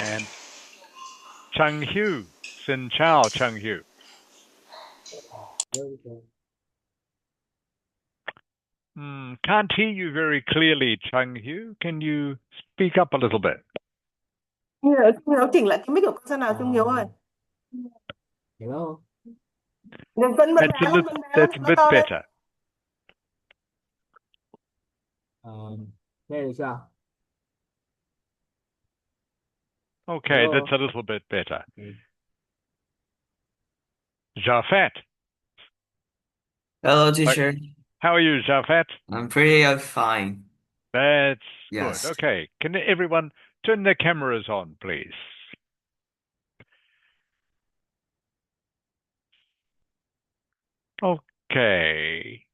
And Chung Hu. Xin chào, Chung Hu. Can't hear you very clearly, Chung Hu. Can you speak up a little bit? Trung Hiếu chỉnh lại cái mic của con xem nào Trung Hiếu ơi. Hello. Vẫn vẫn bé lắm, vẫn bé lắm, That's a nói bit to lên. better. Nghe được chưa? Okay, Hello. that's a little bit better. Okay. Jafet. Hello, teacher. How are you, Jafet? I'm pretty fine. That's Yes. good. Okay, can everyone turn their cameras on, please? Okay.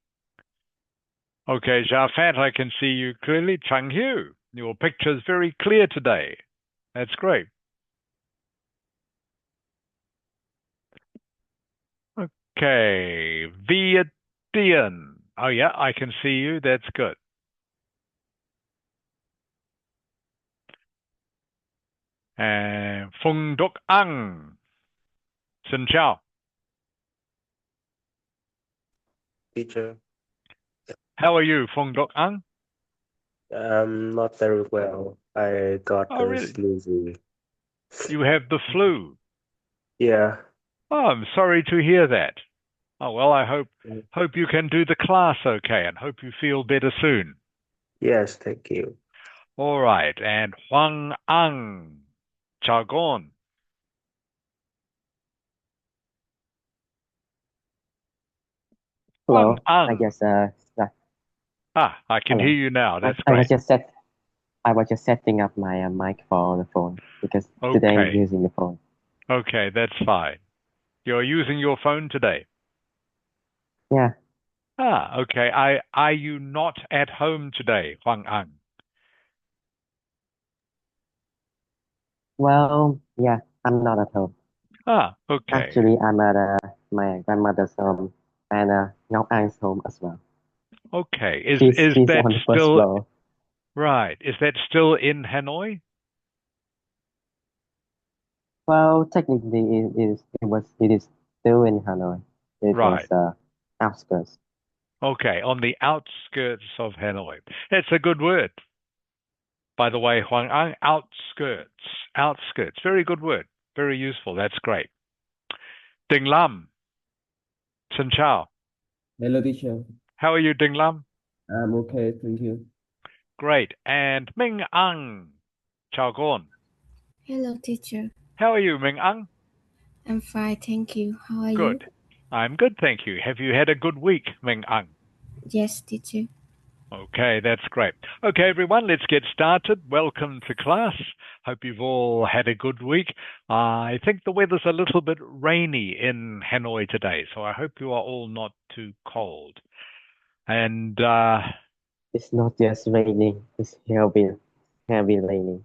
Okay, Jafet, I can see you clearly. Chung Hu, your picture's very clear today. That's great. Okay, Vietian. Oh yeah, I can see you. That's good. And Phung Duk Ang. Xin chào. Teacher, How are you, Phung Duk Ang? I'm not very well. I got Oh, the really? sneezy. You have the flu. Yeah. Oh, I'm sorry to hear that. Oh, well, I hope you can do the class okay and hope you feel better soon. Yes, thank you. All right, and Huang Ang. Chagon. Hello. Huang I Ang. guess I can hello. hear you now. That's I great. was just setting up my mic for the phone because today I'm Okay. using the phone. Okay, that's fine. You're using your phone today? Yeah. Okay. Are you not at home today, Huang Ang? Well, yeah, I'm not at home. Okay. Actually, I'm at my grandmother's home and Ngọc Ang's home as well. Okay. Is She's that on the first still floor. right? Is that still in Hanoi? Well, technically, it is still in Hanoi. It Right. was outskirts. Okay, on the outskirts of Hanoi. That's a good word. By the way, Huang Ang, outskirts. Outskirts. Very good word. Very useful. That's great. Ding Lam. Xin chào. Hello, teacher. How are you, Ding Lam? I'm okay, thank you. Great. And Ming Ang. Chào Gon. Hello, teacher. How are you, Ming Ang? I'm fine, thank you. How are you? Good. I'm good, thank you. Have you had a good week, Ming Ang? Yes, teacher. Okay, that's great. Okay, everyone, let's get started. Welcome to class. Hope you've all had a good week. I think the weather's a little bit rainy in Hanoi today, so I hope you are all not too cold. And It's not just raining; it's heavy raining.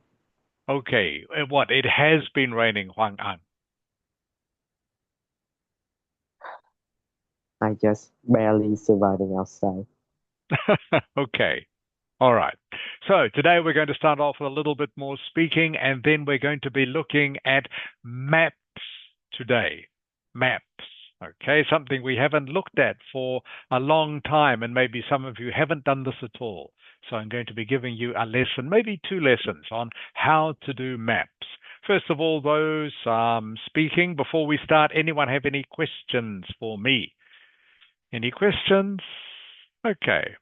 okay, what? It has been raining, Huang An. I just barely surviving outside. Okay. All right. So today we're going to start off with a little bit more speaking, and then we're going to be looking at maps today. Maps. Okay, something we haven't looked at for a long time, and maybe some of you haven't done this at all. So I'm going to be giving you a lesson, maybe two lessons, on how to do maps. First of all, those speaking, before we start, anyone have any questions for me? Any questions? Okay.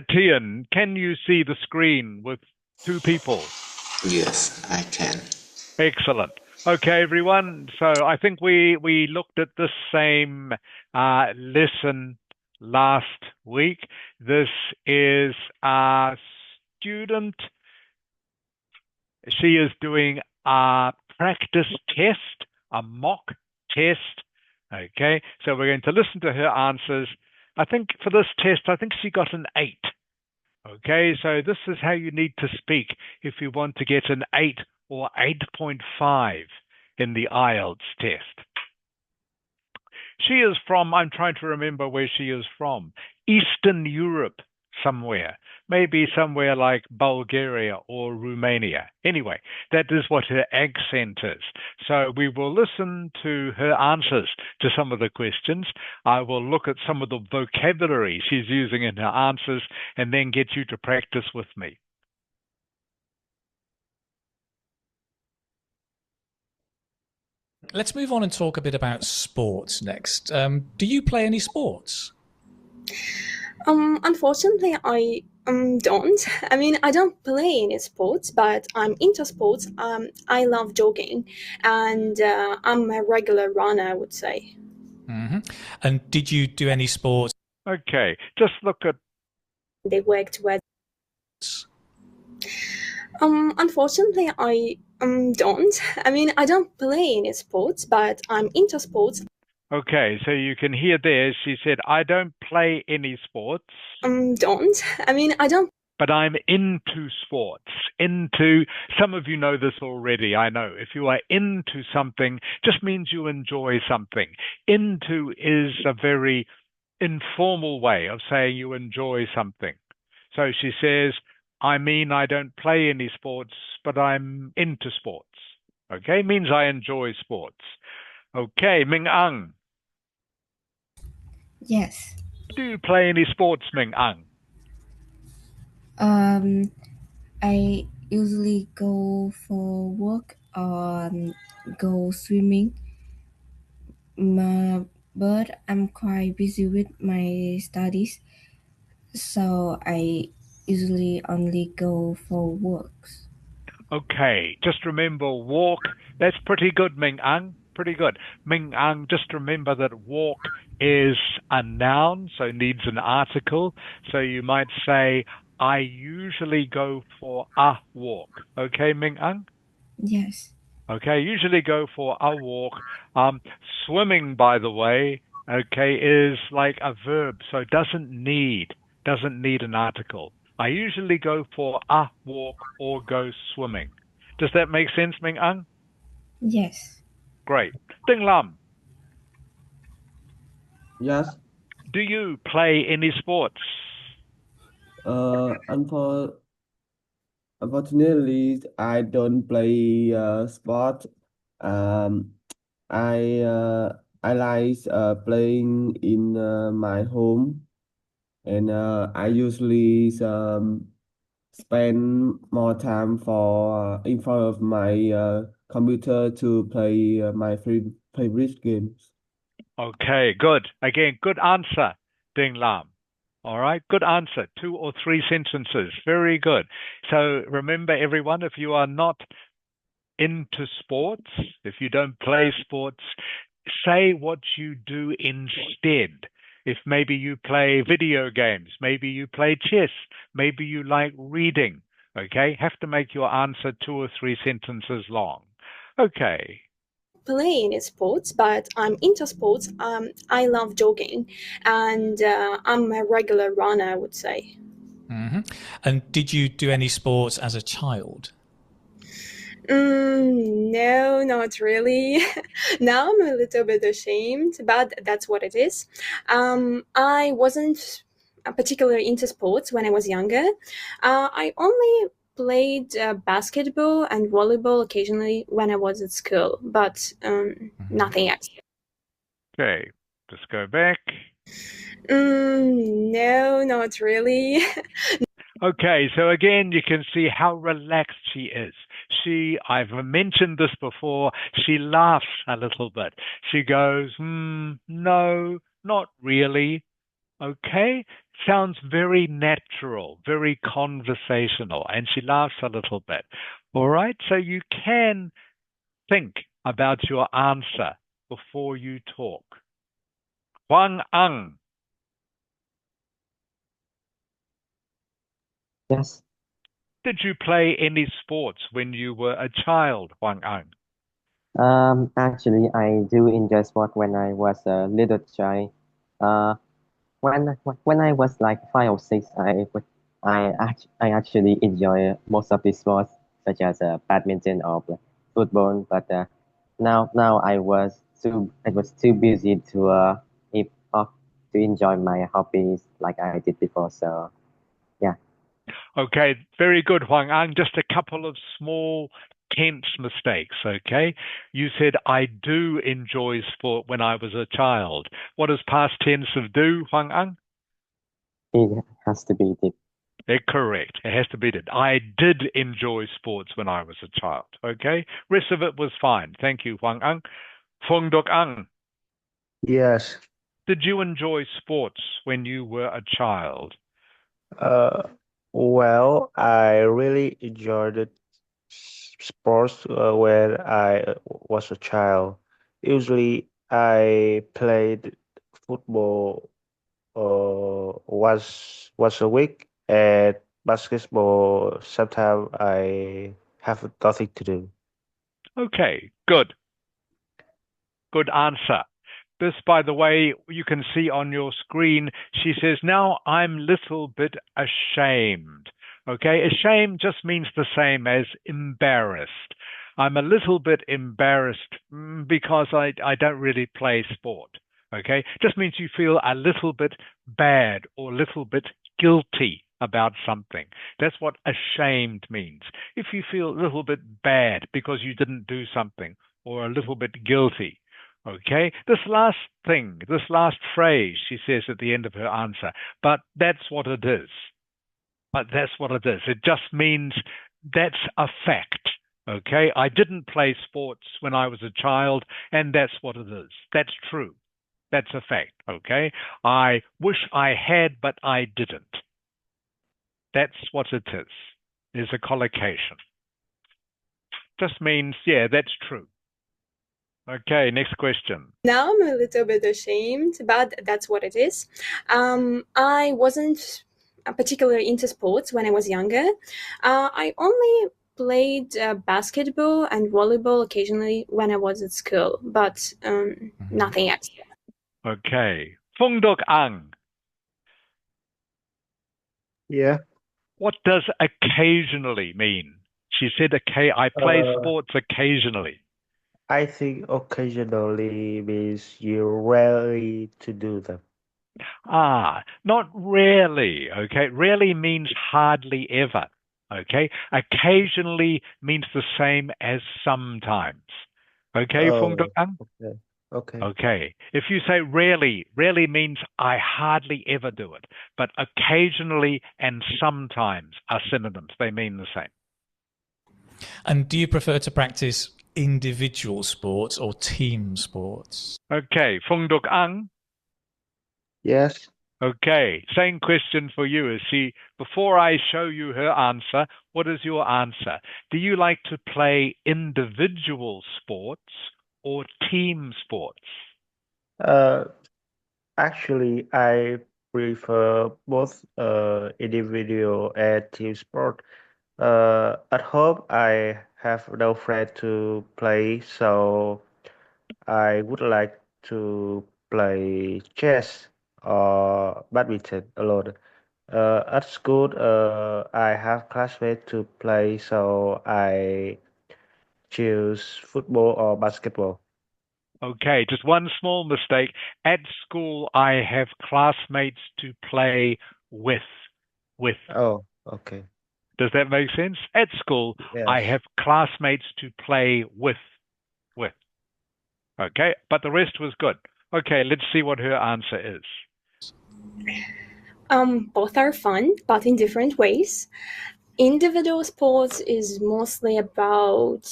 Tian, can you see the screen with two people? Yes, I can. Excellent. Okay, everyone. So I think we looked at this same lesson last week. This is a student. She is doing a practice test, a mock test. Okay, so we're going to listen to her answers. I think for this test, I think she got an 8. Okay, so this is how you need to speak if you want to get an 8 or 8.5 in the Ielts test. She is from, I'm trying to remember where she is from, Eastern Europe somewhere, maybe somewhere like Bulgaria or Romania. Anyway, that is what her accent is. So we will listen to her answers to some of the questions. I will look at some of the vocabulary she's using in her answers and then get you to practice with me. Let's move on and talk a bit about sports next. Do you play any sports? Unfortunately, I don't. I mean, I don't play any sports, but I'm into sports. I love jogging, and I'm a regular runner, I would say. Mm-hmm. And did you do any sports? Okay, just look at. They worked with. Unfortunately, I don't. I mean, I don't play any sports, but I'm into sports. Okay, so you can hear there, she said, I don't play any sports. Don't. I mean, I don't. But I'm into sports. Into, some of you know this already, I know. If you are into something, just means you enjoy something. Into is a very informal way of saying you enjoy something. So she says, I mean, I don't play any sports, but I'm into sports. Okay, means I enjoy sports. Okay, Ming Ang. Yes. Do you play any sports, Ming Ang? I usually go for walk or go swimming. But I'm quite busy with my studies, so I usually only go for walks. Okay, just remember walk. That's pretty good, Ming Ang. Pretty good. Ming Ang, just remember that walk is a noun, so needs an article. So you might say, I usually go for a walk. Okay, Ming Ang? Yes. Okay, usually go for a walk. Swimming, by the way, okay, is like a verb, so doesn't need an article. I usually go for a walk or go swimming. Does that make sense, Ming Ang? Yes. Great. Ding Lam, Yes. do you play any sports? Unfortunately, I don't play sport. Um, I like playing in my home, and I usually spend more time in front of my computer to play my favorite games. Okay, good. Again, good answer, Ding Lam. All right, good answer. 2 or 3 sentences. Very good. So remember, everyone, if you are not into sports, if you don't play sports, say what you do instead. If maybe you play video games, maybe you play chess, maybe you like reading, okay? Have to make your answer 2 or 3 sentences long. Okay. Play any sports, but I'm into sports. I love jogging, and I'm a regular runner, I would say. Mm-hmm. And did you do any sports as a child? No, not really. Now I'm a little bit ashamed, but that's what it is. I wasn't particularly into sports when I was younger. I only played basketball and volleyball occasionally when I was at school, but nothing else. Okay, just go back. No, not really. Okay, so again, you can see how relaxed she is. I've mentioned this before, she laughs a little bit. She goes, no, not really. Okay, sounds very natural, very conversational, and she laughs a little bit. All right, so you can think about your answer before you talk. Huang Ang. Yes. Did you play any sports when you were a child, Huang Ang? Actually, I do enjoy sport when I was a little child. Uh, when I was like 5 or 6, I actually enjoy most of the sports such as badminton or football. But now I was too busy if, uh, to enjoy my hobbies like I did before. So yeah. Okay, very good, Huang An. Just a couple of small tense mistakes, okay? You said, I do enjoy sport when I was a child. What is past tense of do, Huang An? It has to be did. Correct. It has to be did. I did enjoy sports when I was a child, okay? Rest of it was fine. Thank you, Huang An. Fung Dok Ang, Yes. did you enjoy sports when you were a child? Well, I really enjoyed it sports when I was a child. Usually, I played football once a week, and basketball sometimes I have nothing to do. Okay, good. Good answer. This, by the way, you can see on your screen. She says, now I'm little bit ashamed. Okay, ashamed just means the same as embarrassed. I'm a little bit embarrassed because I don't really play sport. Okay, just means you feel a little bit bad or a little bit guilty about something. That's what ashamed means. If you feel a little bit bad because you didn't do something or a little bit guilty. Okay, this last thing, this last phrase, she says at the end of her answer, but that's what it is. But that's what it is. It just means that's a fact. Okay, I didn't play sports when I was a child, and that's what it is. That's true. That's a fact. Okay, I wish I had, but I didn't. That's what it is. Is a collocation. Just means, yeah, that's true. Okay, next question. Now I'm a little bit ashamed, but that's what it is. I wasn't particularly into sports when I was younger. I only played basketball and volleyball occasionally when I was at school, but nothing else. Okay. Fung Dok Ang, Yeah. what does occasionally mean? She said, okay, I play Uh, sports occasionally. I think occasionally means you rarely to do them. Not rarely, okay? Rarely means hardly ever, okay? Occasionally means the same as sometimes. Okay, Fung Dok Oh, Ang? okay. Okay. Okay. If you say rarely, rarely means I hardly ever do it. But occasionally and sometimes are synonyms. They mean the same. And do you prefer to practice individual sports or team sports? Okay. Fung Duk Ang. Yes. Okay. Same question for you. Before I show you her answer, what is your answer? Do you like to play individual sports or team sports? Actually, I prefer both individual and team sport. At home, I have no friend to play, so I would like to play chess or badminton alone. At school, I have classmates to play, so I choose football or basketball. Okay, just one small mistake. At school, I have classmates to play with. With. Oh, okay. Does that make sense? At school, I Yes. have classmates to play with. With. Okay, but the rest was good. Okay, let's see what her answer is. Both are fun, but in different ways. Individual sports is mostly about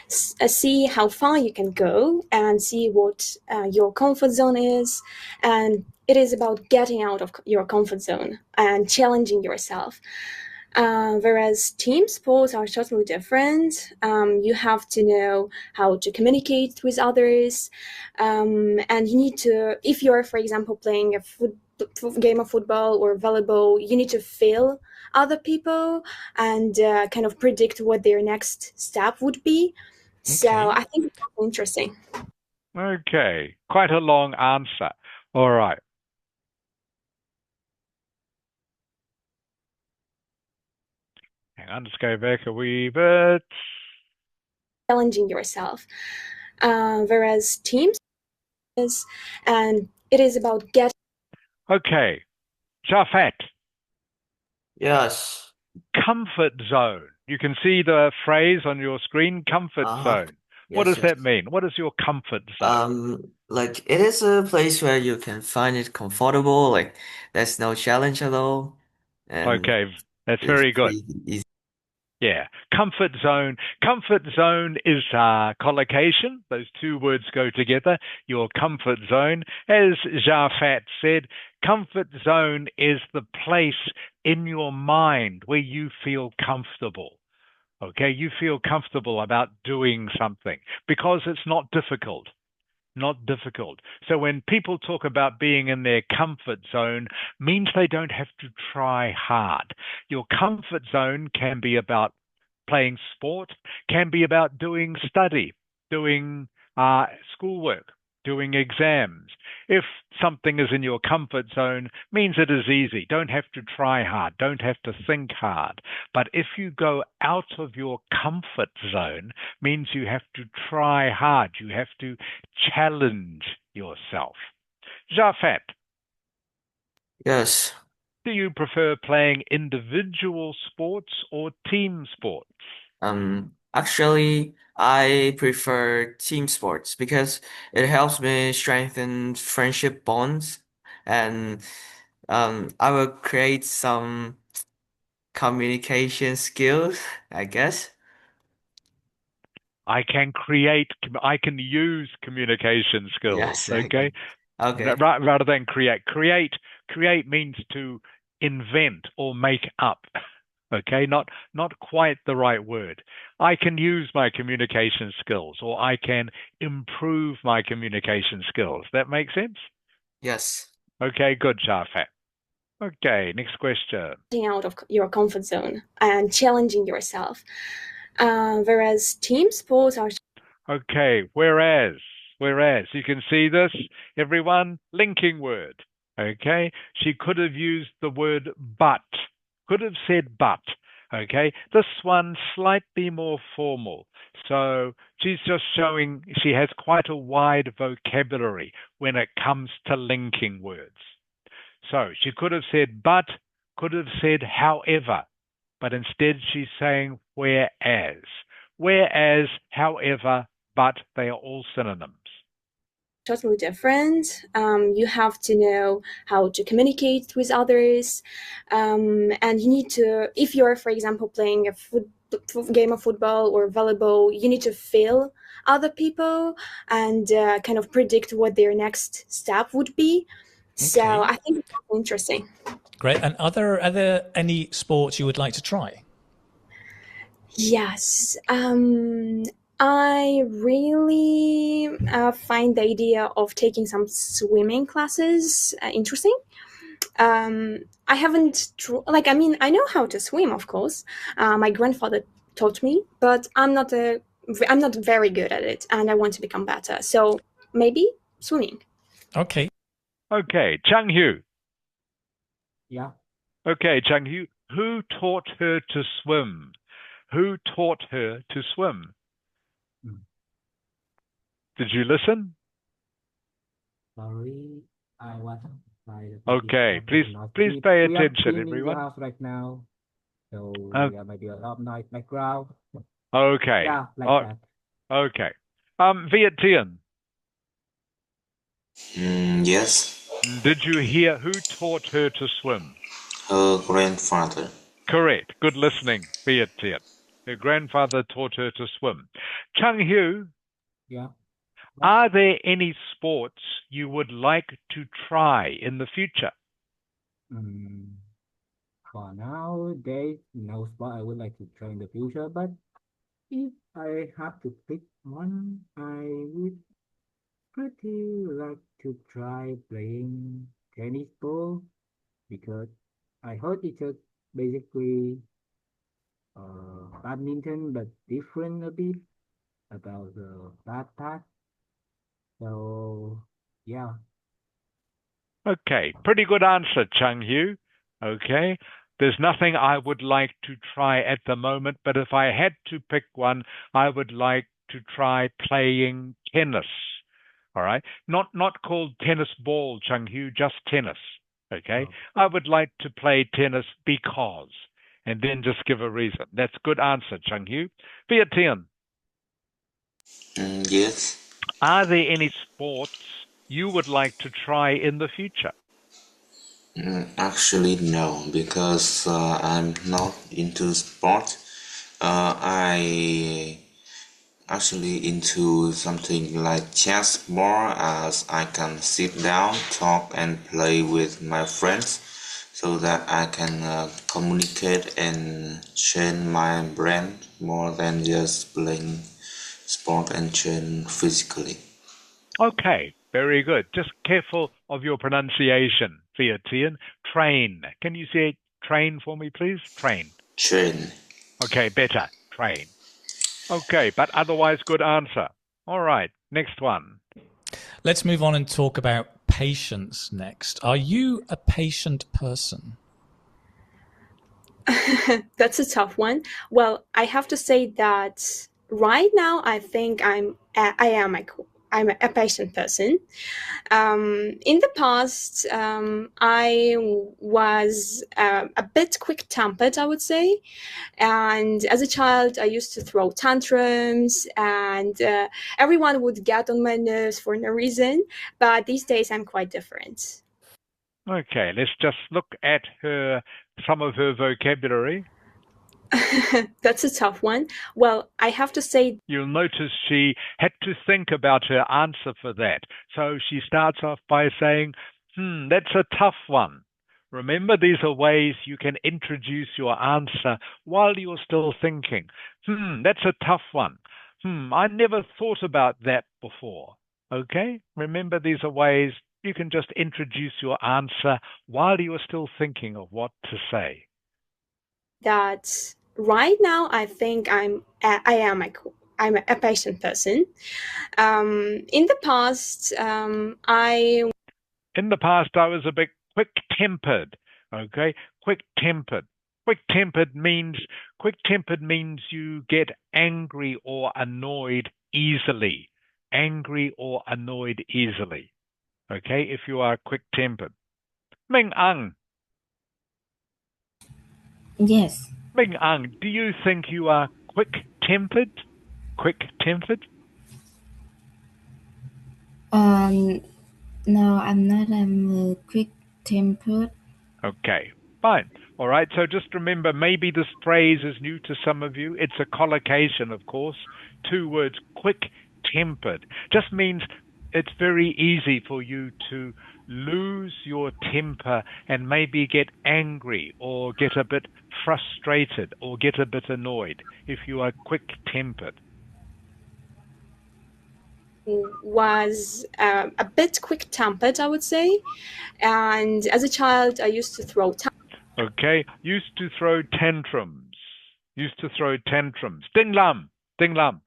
see how far you can go and see what your comfort zone is, and it is about getting out of your comfort zone and challenging yourself. Whereas team sports are totally different. You have to know how to communicate with others, and you need to, if you're, for example, playing a game of football or volleyball, you need to feel other people and kind of predict what their next step would be. So I think it's interesting. Okay, quite a long answer. All right. Hang on, let's go back a wee bit. Challenging yourself. whereas teams and it is about getting. Okay. Jafet, Yes. comfort zone. You can see the phrase on your screen, comfort zone. What Yes, does that mean? What is your comfort zone? Like it is a place where you can find it comfortable, like there's no challenge at all, and Okay, that's it's very good. pretty easy. Yeah, comfort zone. Comfort zone is collocation. Those two words go together. Your comfort zone. As Jafat said, comfort zone is the place in your mind where you feel comfortable. Okay, you feel comfortable about doing something because it's not difficult. Not difficult. So when people talk about being in their comfort zone, means they don't have to try hard. Your comfort zone can be about playing sport, can be about doing study, doing schoolwork, doing exams. If something is in your comfort zone, means it is easy. Don't have to try hard. Don't have to think hard. But if you go out of your comfort zone, means you have to try hard. You have to challenge yourself. Jafet, Yes. do you prefer playing individual sports or team sports? Actually, I prefer team sports because it helps me strengthen friendship bonds, and I will create some communication skills, I guess. I can use communication skills, Yes. okay? Okay. Rather than create. Create means to invent or make up, okay? Not quite the right word. I can use my communication skills or I can improve my communication skills. That make sense? Yes. Okay, good, Shafat. Okay, next question. Out of your comfort zone and challenging yourself. Whereas team sports are. Okay, whereas, you can see this, everyone, linking word. Okay, she could have used the word but, could have said but. Okay, this one slightly more formal. So she's just showing she has quite a wide vocabulary when it comes to linking words. So she could have said but, could have said however, but instead she's saying whereas. Whereas, however, but they are all synonyms. Totally different. You have to know how to communicate with others, and you need to, if you're, for example, playing a game of football or volleyball, you need to feel other people and kind of predict what their next step would be. So Okay. I think it's interesting. Great. And are there any sports you would like to try? Yes. I really find the idea of taking some swimming classes interesting. I haven't, I know how to swim, of course. My grandfather taught me, but I'm not very good at it, and I want to become better. So maybe swimming. Okay. Okay, Chang Hu. Yeah. Okay, Chang Hu. Who taught her to swim? Who taught her to swim? Did you listen? Sorry, I was Okay, please pay attention, everyone. The house right now, so there might be a lot of noise background. Okay. Yeah, like that. Okay. Viet Tien, Yes, did you hear who taught her to swim? her grandfather. Correct. Good listening, Viet Tien. Her grandfather taught her to swim. Chang Hu, Yeah. are there any sports you would like to try in the future? For now, there's no sport I would like to try in the future, but if I have to pick one, I would pretty like to try playing tennis ball because I heard it's just basically badminton, but different a bit about the bat path. So yeah. Okay, pretty good answer, Chang Hu. Okay, there's nothing I would like to try at the moment, but if I had to pick one, I would like to try playing tennis. All right. Not called tennis ball, Chung Hu, just tennis. Okay. I would like to play tennis because, and then just give a reason. That's a good answer, Chung Hu. Viet Tien, Yes. are there any sports you would like to try in the future? Actually, no, because I'm not into sport. I actually into something like chess more, as I can sit down, talk, and play with my friends, so that I can communicate and train my brain more than just playing sport and train physically. Okay, very good. Just careful of your pronunciation, Viet Tien. Train. Can you say train for me, please? Train. Train. Okay, better. Train. Okay, but otherwise, good answer. All right, next one. Let's move on and talk about patience next. Are you a patient person? That's a tough one. Well, I have to say that right now I think I'm a patient person. In the past, I was a bit quick-tempered, I would say. And as a child, I used to throw tantrums, and everyone would get on my nerves for no reason. But these days, I'm quite different. Okay, let's just look at some of her vocabulary. That's a tough one. Well, I have to say, You'll notice she had to think about her answer for that. So she starts off by saying, that's a tough one. Remember, these are ways you can introduce your answer while you're still thinking. That's a tough one. I never thought about that before. Okay? Remember, these are ways you can just introduce your answer while you're still thinking of what to say. that right now I think I'm a patient person. In the past, In the past, I was a bit quick-tempered. Okay, quick-tempered. Quick-tempered means you get angry or annoyed easily. Angry or annoyed easily. Okay, if you are quick-tempered. Ming Ang. Yes. Ming Ang, do you think you are quick-tempered? Quick-tempered? No, I'm not. I'm quick-tempered. Okay, fine. All right, so just remember, maybe this phrase is new to some of you. It's a collocation, of course. 2 words, quick-tempered. Just means it's very easy for you to lose your temper and maybe get angry or get a bit frustrated or get a bit annoyed if you are quick-tempered. was a bit quick-tempered, I would say. And as a child, I used to throw Okay, used to throw tantrums. Used to throw tantrums. Ding Lam, Ding Lam.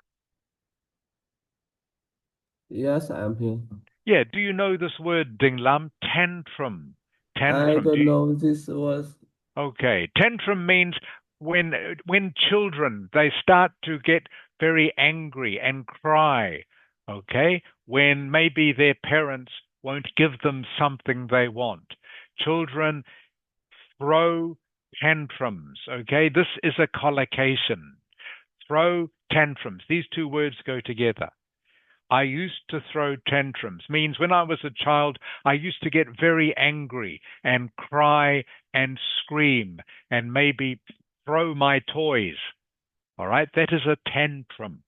Yes, I'm here. Yeah, do you know this word, Ding Lam? Tantrum. I Tantrum. don't know this was. Okay, tantrum means when children they start to get very angry and cry. Okay, when maybe their parents won't give them something they want. Children throw tantrums. Okay, this is a collocation. Throw tantrums. These 2 words go together. I used to throw tantrums means when I was a child, I used to get very angry and cry and scream and maybe throw my toys. All right, that is a tantrum.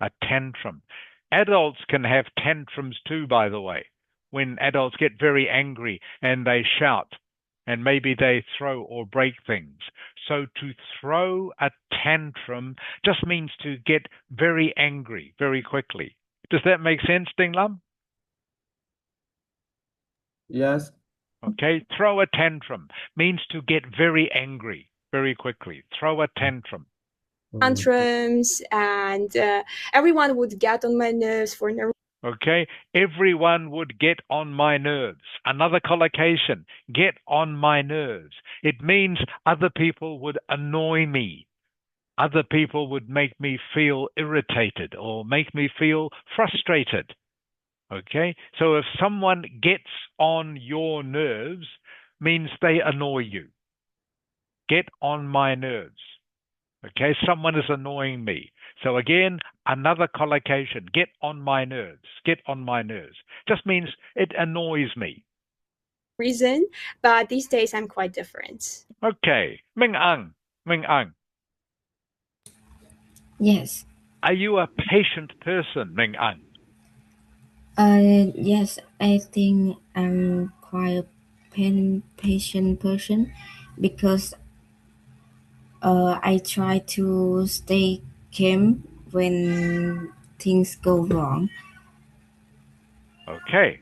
A tantrum. Adults can have tantrums too, by the way, when adults get very angry and they shout and maybe they throw or break things. So to throw a tantrum just means to get very angry very quickly. Does that make sense, Ding Lam? Yes. Okay, throw a tantrum means to get very angry very quickly. Throw a tantrum. tantrums, and everyone would get on my nerves for no Okay, everyone would get on my nerves. Another collocation, get on my nerves. It means other people would annoy me. other people would make me feel irritated or make me feel frustrated. Okay? So if someone gets on your nerves, means they annoy you. Get on my nerves. Okay? Someone is annoying me. So again, another collocation. Get on my nerves. Get on my nerves. Just means it annoys me. Reason, but these days I'm quite different. Okay. Minh Ang. Minh Ang. Yes. Are you a patient person, Minh Ang? Yes, I think I'm quite a patient person because I try to stay calm when things go wrong. Okay.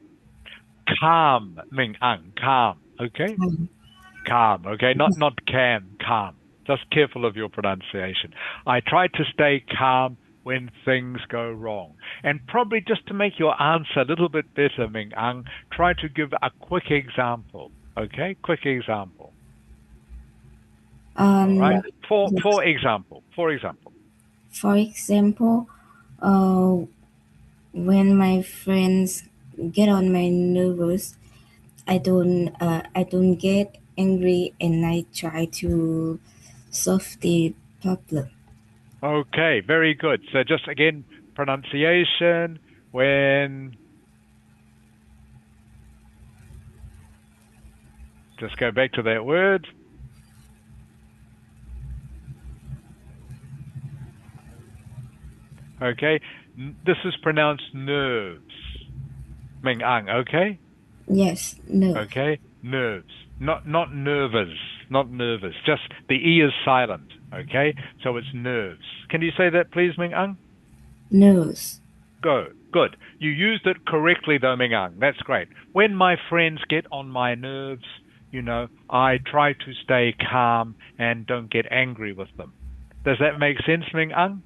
Calm, Minh Ang. Calm. Okay. Calm. Okay. Not calm. Calm. Just careful of your pronunciation. I try to stay calm when things go wrong. And probably just to make your answer a little bit better, Minh Ang, try to give a quick example. Okay? Quick example. All right? For example. For example, when my friends get on my nerves, I don't get angry and I try to solve the problem. Okay, very good. So just again, pronunciation when. Just go back to that word. Okay, this is pronounced nerves. Minh Ang, okay? Yes, nerves. Okay, nerves. Not nervous. Not nervous. Just the E is silent. Okay, so it's nerves. Can you say that, please, Minh Ang? Nerves. Good. You used it correctly, though, Minh Ang. That's great. When my friends get on my nerves, I try to stay calm and don't get angry with them. Does that make sense, Minh Ang?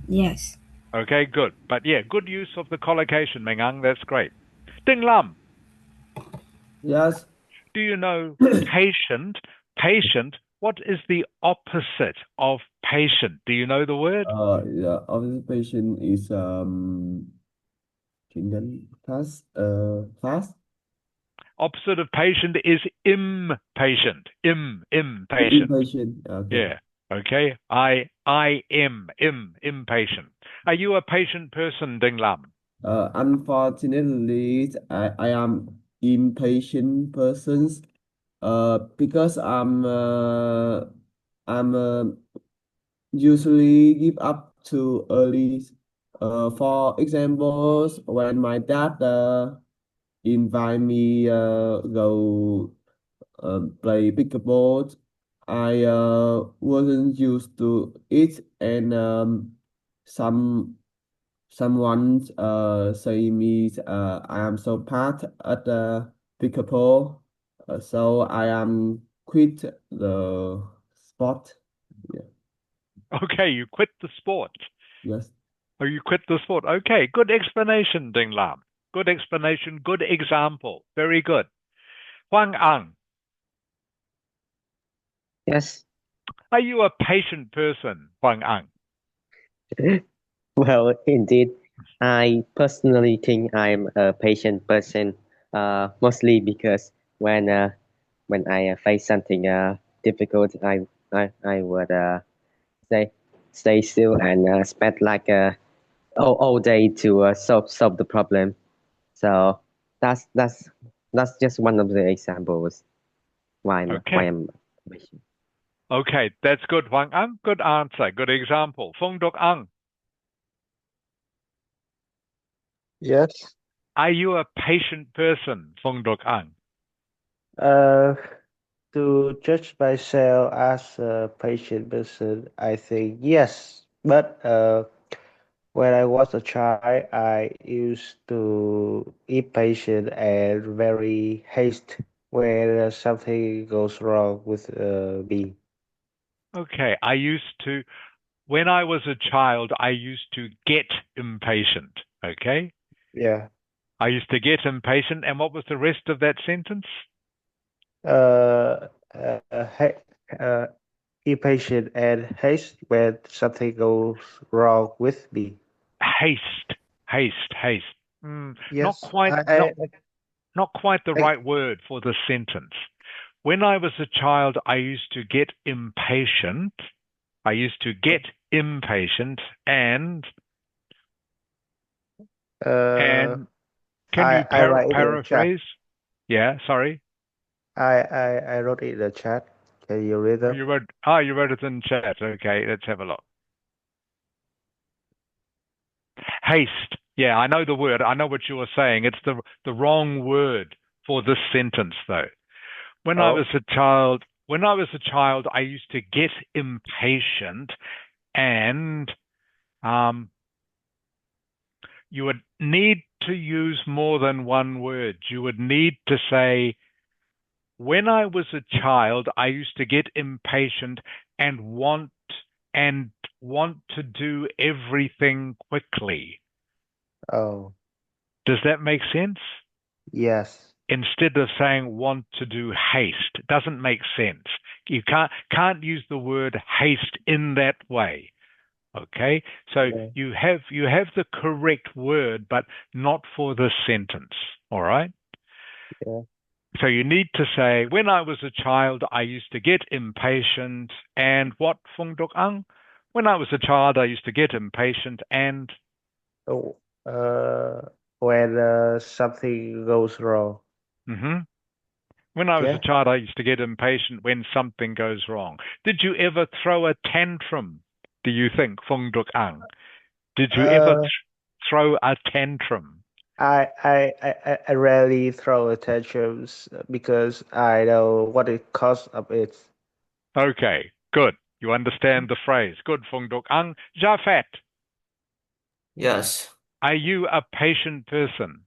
Yes. Okay, good. But yeah, good use of the collocation, Minh Ang. That's great. Ding Lam. Yes. Do you know patient? Patient, what is the opposite of patient? Do you know the word? The opposite patient is fast. Fast. Opposite of patient is impatient. Impatient. Impatient. Okay. Yeah. Okay. I am impatient. Are you a patient person, Ding Lam? Unfortunately, I am impatient person. Because I'm usually give up too early. For examples, when my dad invite me go play pickleball, I wasn't used to it, and someone say me I am so bad at pickleball, so I am quit the sport. Yeah. Okay, you quit the sport. Yes. Oh, you quit the sport. Okay, good explanation, Ding Lam. Good explanation, good example. Very good. Huang Ang, Yes. are you a patient person, Huang Ang? Well, indeed, I personally think I'm a patient person, mostly because when I face something difficult, I would say stay still and spend like all day to solve the problem. So that's just one of the examples why Okay. I'm patient. Okay, that's good, Huang Ang. Good answer, good example. Fong Dok Ang, Yes. are you a patient person, Fong Dok Ang? To judge myself as a patient person, I think yes. But when I was a child, I used to impatient and very haste when something goes wrong with me. Okay, when I was a child, I used to get impatient. Okay? Yeah. I used to get impatient. And what was the rest of that sentence? Uh, uh, uh, ha- uh, impatient and haste when something goes wrong with me. Haste. Not Yes, quite, not quite the I right word for the sentence. When I was a child, I used to get impatient. And uh can you I write it in the chat. paraphrase? Yeah, sorry. I wrote it in the chat. Can you read them? You wrote it in chat. Okay, let's have a look. Haste. Yeah, I know the word. I know what you were saying. It's the wrong word for this sentence though. When I was Oh, a child, I used to get impatient and you would need to use more than one word. You would need to say, when I was a child, I used to get impatient and and want to do everything quickly. oh, Does that make sense? yes. Instead of saying want to do haste, it doesn't make sense. You can't use the word haste in that way. Okay, so Yeah, you have the correct word, but not for this sentence. All right. yeah. So you need to say, when I was a child, I used to get impatient and what, Fung Duk Ang? When I was a child, I used to get impatient and Oh, when something goes wrong. mhm. When I was a Yeah. child, I used to get impatient when something goes wrong. Did you ever throw a tantrum? Do you think, Fung Duk Ang? Did you ever Uh, throw a tantrum? I rarely throw tantrums because I know what it cost of it. Okay, good. You understand the phrase. Good, Fung Duk Ang. Jafet, Yes. are you a patient person?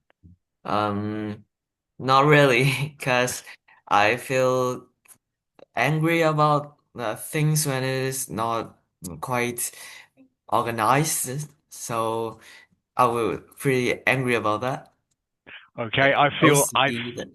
Not really, because I feel angry about things when it is not quite organized. So I was pretty angry about that. Okay, I feel OCD.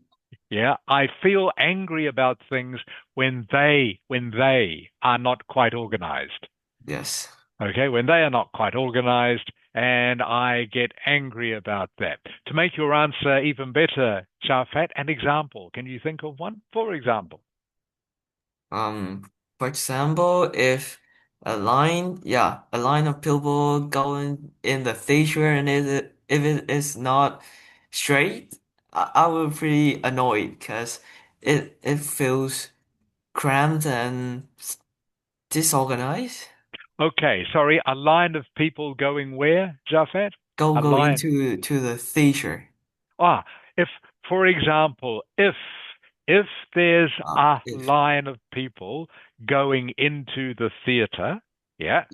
I feel angry about things when they are not quite organized. Yes. Okay, when they are not quite organized, and I get angry about that. To make your answer even better, Shafat, an example. Can you think of one? For example. For example, if a line of people going in the theater and if it is not straight, I will pretty annoyed because it feels cramped and disorganized. Okay, sorry, a line of people going where, Jafet? A Go line. into the theater. Ah, if, for example, if there's a If line of people going into the theater, yeah,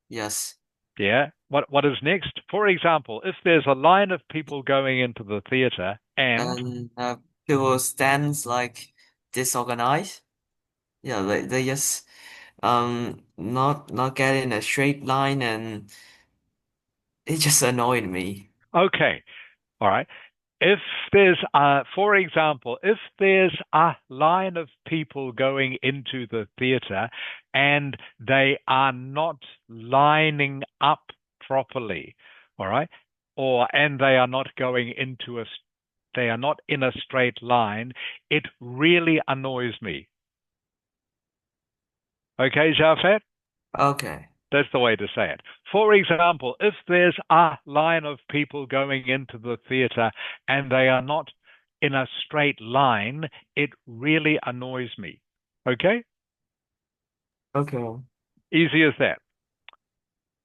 yes, yeah. What is next? For example, if there's a line of people going into the theater and and people stands like disorganized. Yeah, they just not getting a straight line and it just annoyed me. okay, all right. If there's for example, if there's a line of people going into the theater and they are not lining up properly, all right, and they are not going into they are not in a straight line, it really annoys me. Okay, Jafet? Okay. That's the way to say it. For example, if there's a line of people going into the theater and they are not in a straight line, it really annoys me. Okay? Okay. Easy as that.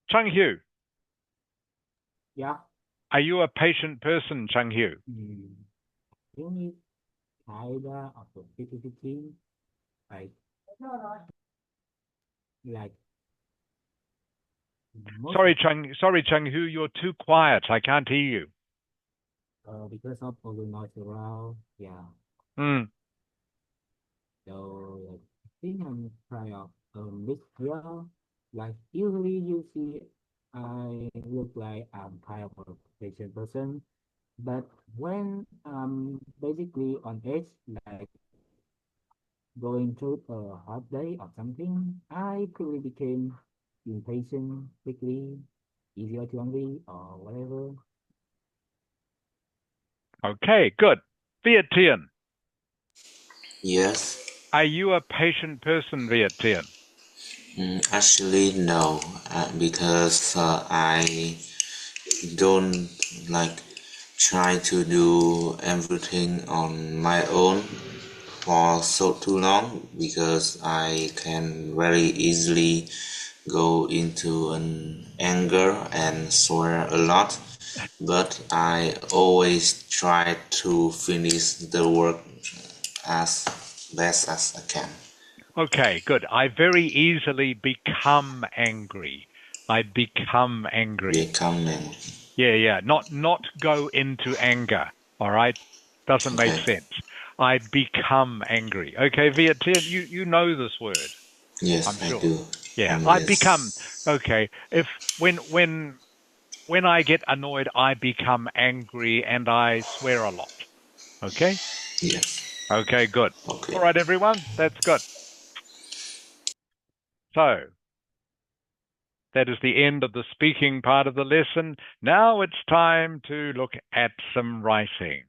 Chung Hu, Yeah. are you a patient person, Chung Hu? Think kinda of the 50-50. Like like most of Sorry, Chung Hu, you're too quiet. I can't hear you. because of all the noise around. Yeah. Hmm. So like, I think I'm kind of a mix here. Like usually you see I look like I'm kind of a patient person. But when basically on edge, like going through a hard day or something, I quickly became impatient, quickly, easier to angry or whatever. Okay, good. Viet Tien, Yes. are you a patient person, Viet Tien? Actually, no, because I don't like try to do everything on my own for so too long, because I can very easily go into an anger and swear a lot. But I always try to finish the work as best as I can. Okay, good. I very easily become angry. I become angry. Becoming. Yeah. Not go into anger. All right? Doesn't make Okay. sense. I become angry. Okay, Viet Tien, you know this word, I'm Yes, I sure. do. Yeah, And I become. yes. Okay, if when I get annoyed, I become angry and I swear a lot. Okay? Yes. Okay, good. Okay. All right, everyone, that's good. So, that is the end of the speaking part of the lesson. Now it's time to look at some writing.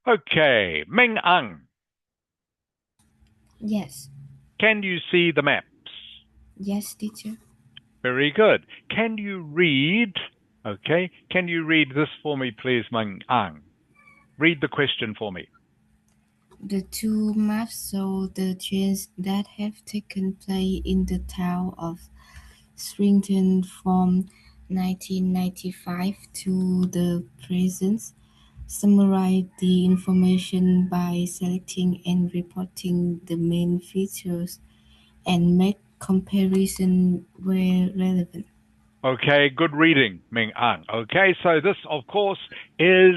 Okay, Ming Ang, Yes. can you see the maps? Yes, teacher. Very good. Can you read? Okay, can you read this for me, please, Ming Ang? Read the question for me. The two maps show the changes that have taken place in the town of Swinton from 1995 to the present. Summarize the information by selecting and reporting the main features and make comparison where relevant. Okay, good reading, Ming Ang. Okay, so this, of course, is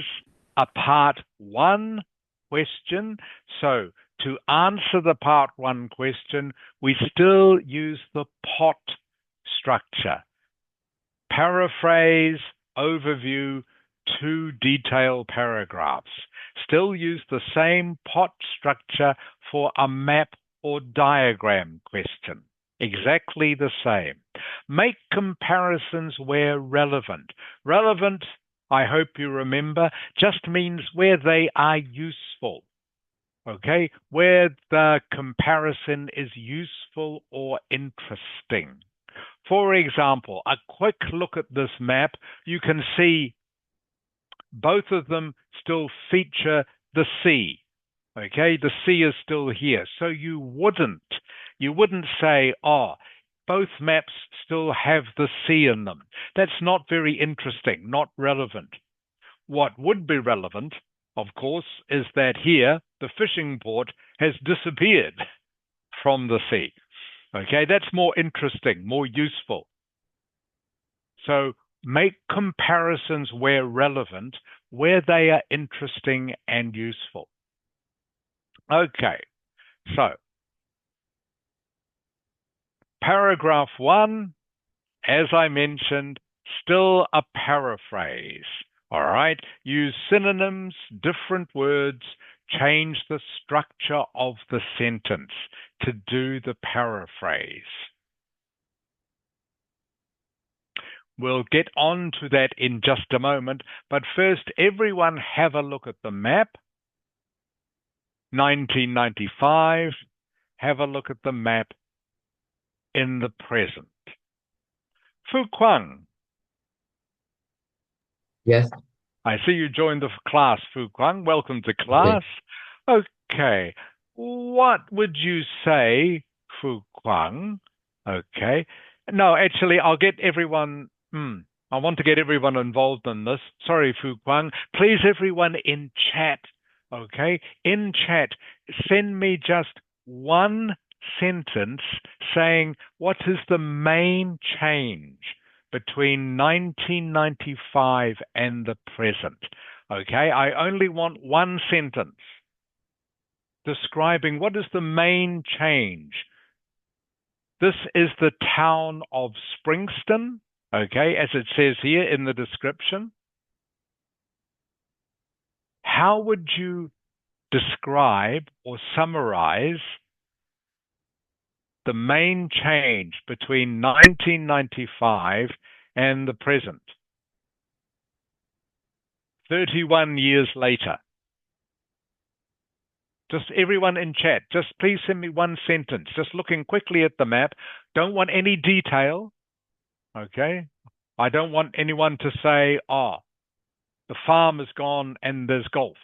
a part one question. So to answer the part one question, we still use the pot structure. Paraphrase, overview, two detail paragraphs. Still use the same pot structure for a map or diagram question. Exactly the same. Make comparisons where relevant. Relevant, I hope you remember, just means where they are useful. Okay? Where the comparison is useful or interesting. For example, a quick look at this map, you can see both of them still feature the sea. Okay, the sea is still here. So you wouldn't say, oh, both maps still have the sea in them. That's not very interesting, not relevant. What would be relevant, of course, is that here the fishing port has disappeared from the sea. Okay, that's more interesting, more useful. So make comparisons where relevant, where they are interesting and useful. Okay, so paragraph one, as I mentioned, still a paraphrase. All right, use synonyms, different words, change the structure of the sentence to do the paraphrase. We'll get on to that in just a moment, but first, everyone have a look at the map. 1995, have a look at the map in the present. Fu Kuang, Yes. I see you joined the class, Fu Kuang. Welcome to class. Okay, what would you say, Fu Kuang? Okay. No, actually, I'll get everyone. I want to get everyone involved in this. Sorry, Fu Kuang. Please, everyone in chat. Okay, in chat, send me just one sentence saying what is the main change between 1995 and the present. Okay, I only want one sentence describing what is the main change. This is the town of Springston, okay, as it says here in the description. how would you describe or summarize the main change between 1995 and the present? 31 years later. Just everyone in chat, just please send me one sentence, just looking quickly at the map. Don't want any detail, okay? I don't want anyone to say, oh, the farm is gone and there's golf,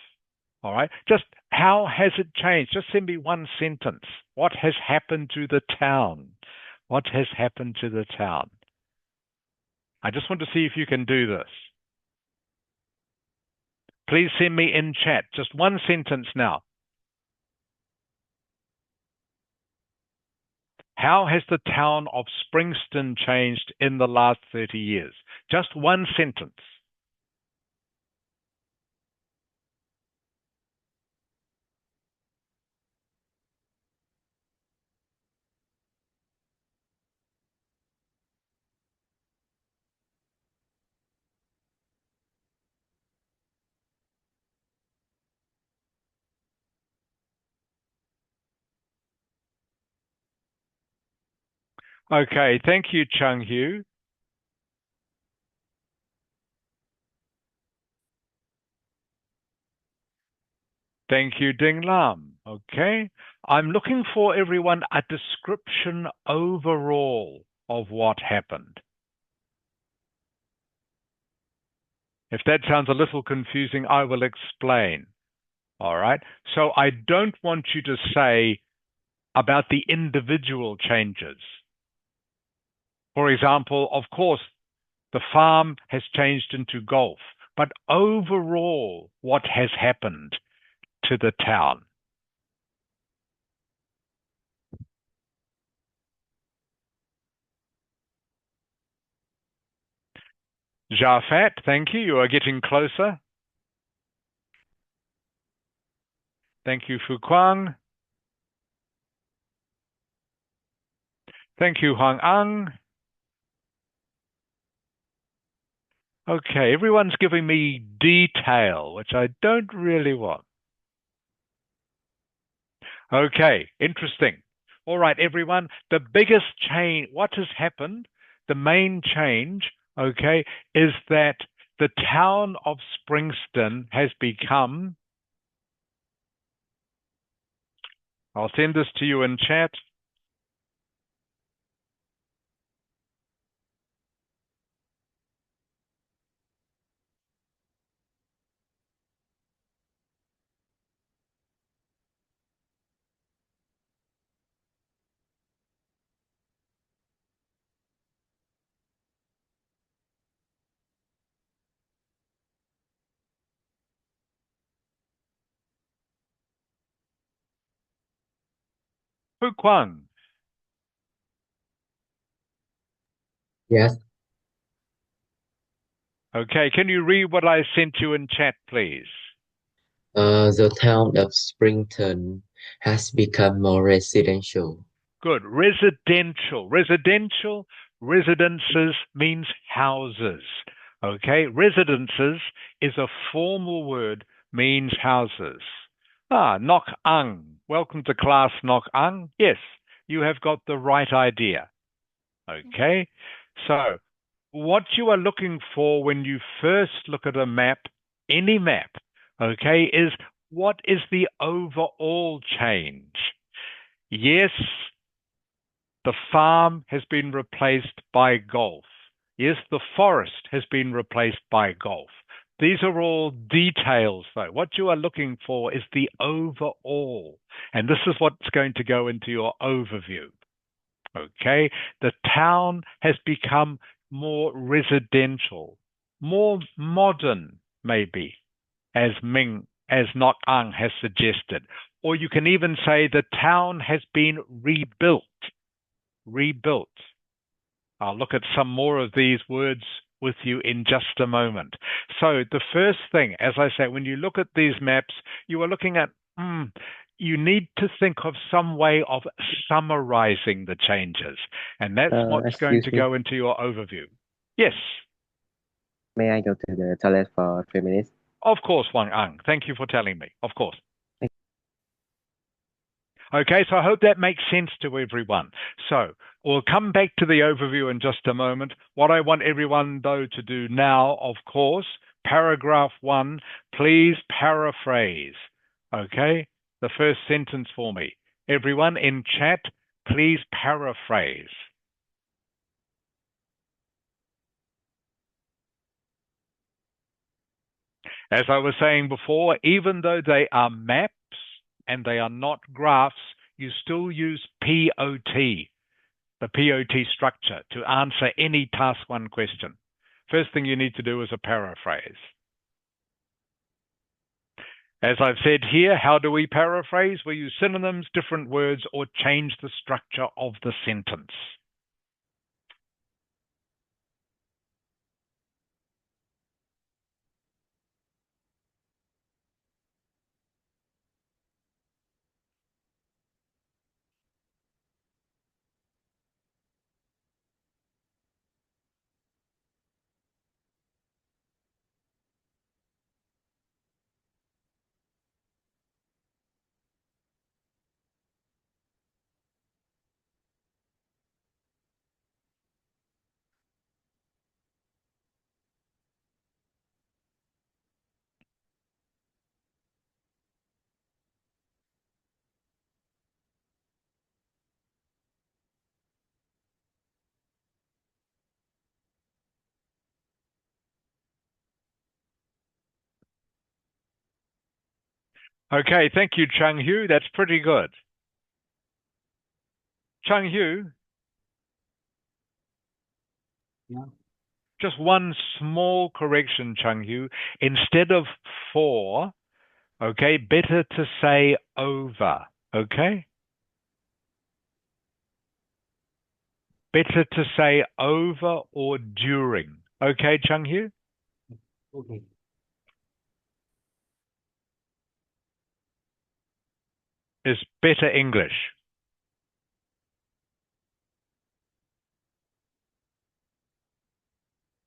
all right? Just how has it changed? Just send me one sentence. What has happened to the town? What has happened to the town? I just want to see if you can do this. Please send me in chat, just one sentence now. How has the town of Springston changed in the last 30 years? Just one sentence. Okay, thank you, Chung Hu. Thank you, Ding Lam. Okay, I'm looking for everyone a description overall of what happened. If that sounds a little confusing, I will explain. All right, so I don't want you to say about the individual changes. For example, of course, the farm has changed into golf, but overall, what has happened to the town? Jafat, thank you. You are getting closer. Thank you, Fu Quang. Thank you, Huang Ang. Okay, everyone's giving me detail, which I don't really want. Okay, interesting. All right, everyone, the biggest change, what has happened, the main change, okay, is that the town of Springston has become, I'll send this to you in chat. Fu Quang. Yes, Okay, can you read what I sent you in chat, please? the town of Springton has become more residential. Good. Residential. Residential, residences means houses. Okay, residences is a formal word, means houses. Nok Ang. Welcome to class, Nok Ang. Yes, you have got the right idea. Okay, so what you are looking for when you first look at a map, any map, okay, is what is the overall change? Yes, the farm has been replaced by golf. Yes, the forest has been replaced by golf. These are all details, though. What you are looking for is the overall. And this is what's going to go into your overview. Okay, the town has become more residential, more modern, maybe, as Nok Ang has suggested. Or you can even say the town has been rebuilt. Rebuilt. I'll look at some more of these words with you in just a moment. So the first thing, as I say, when you look at these maps, you are looking at, you need to think of some way of summarizing the changes. And that's what's going to go into your overview. Yes. May I go to the toilet for 3 minutes? Of course, Wang Ang. Thank you for telling me. Of course. Okay, so I hope that makes sense to everyone. So we'll come back to the overview in just a moment. What I want everyone, though, to do now, of course, paragraph 1, please paraphrase. Okay, the first sentence for me. Everyone in chat, please paraphrase. As I was saying before, even though they are maps and they are not graphs, you still use POT, the POT structure, to answer any task 1 question. First thing you need to do is a paraphrase. As I've said here, how do we paraphrase? We use synonyms, different words, or change the structure of the sentence. Okay, thank you, Chung Hu. That's pretty good. Chung Hu? Yeah. Just one small correction, Chung Hu. Instead of for, okay, better to say over, okay? Better to say over or during. Okay, Chung Hu? Okay. Is better English.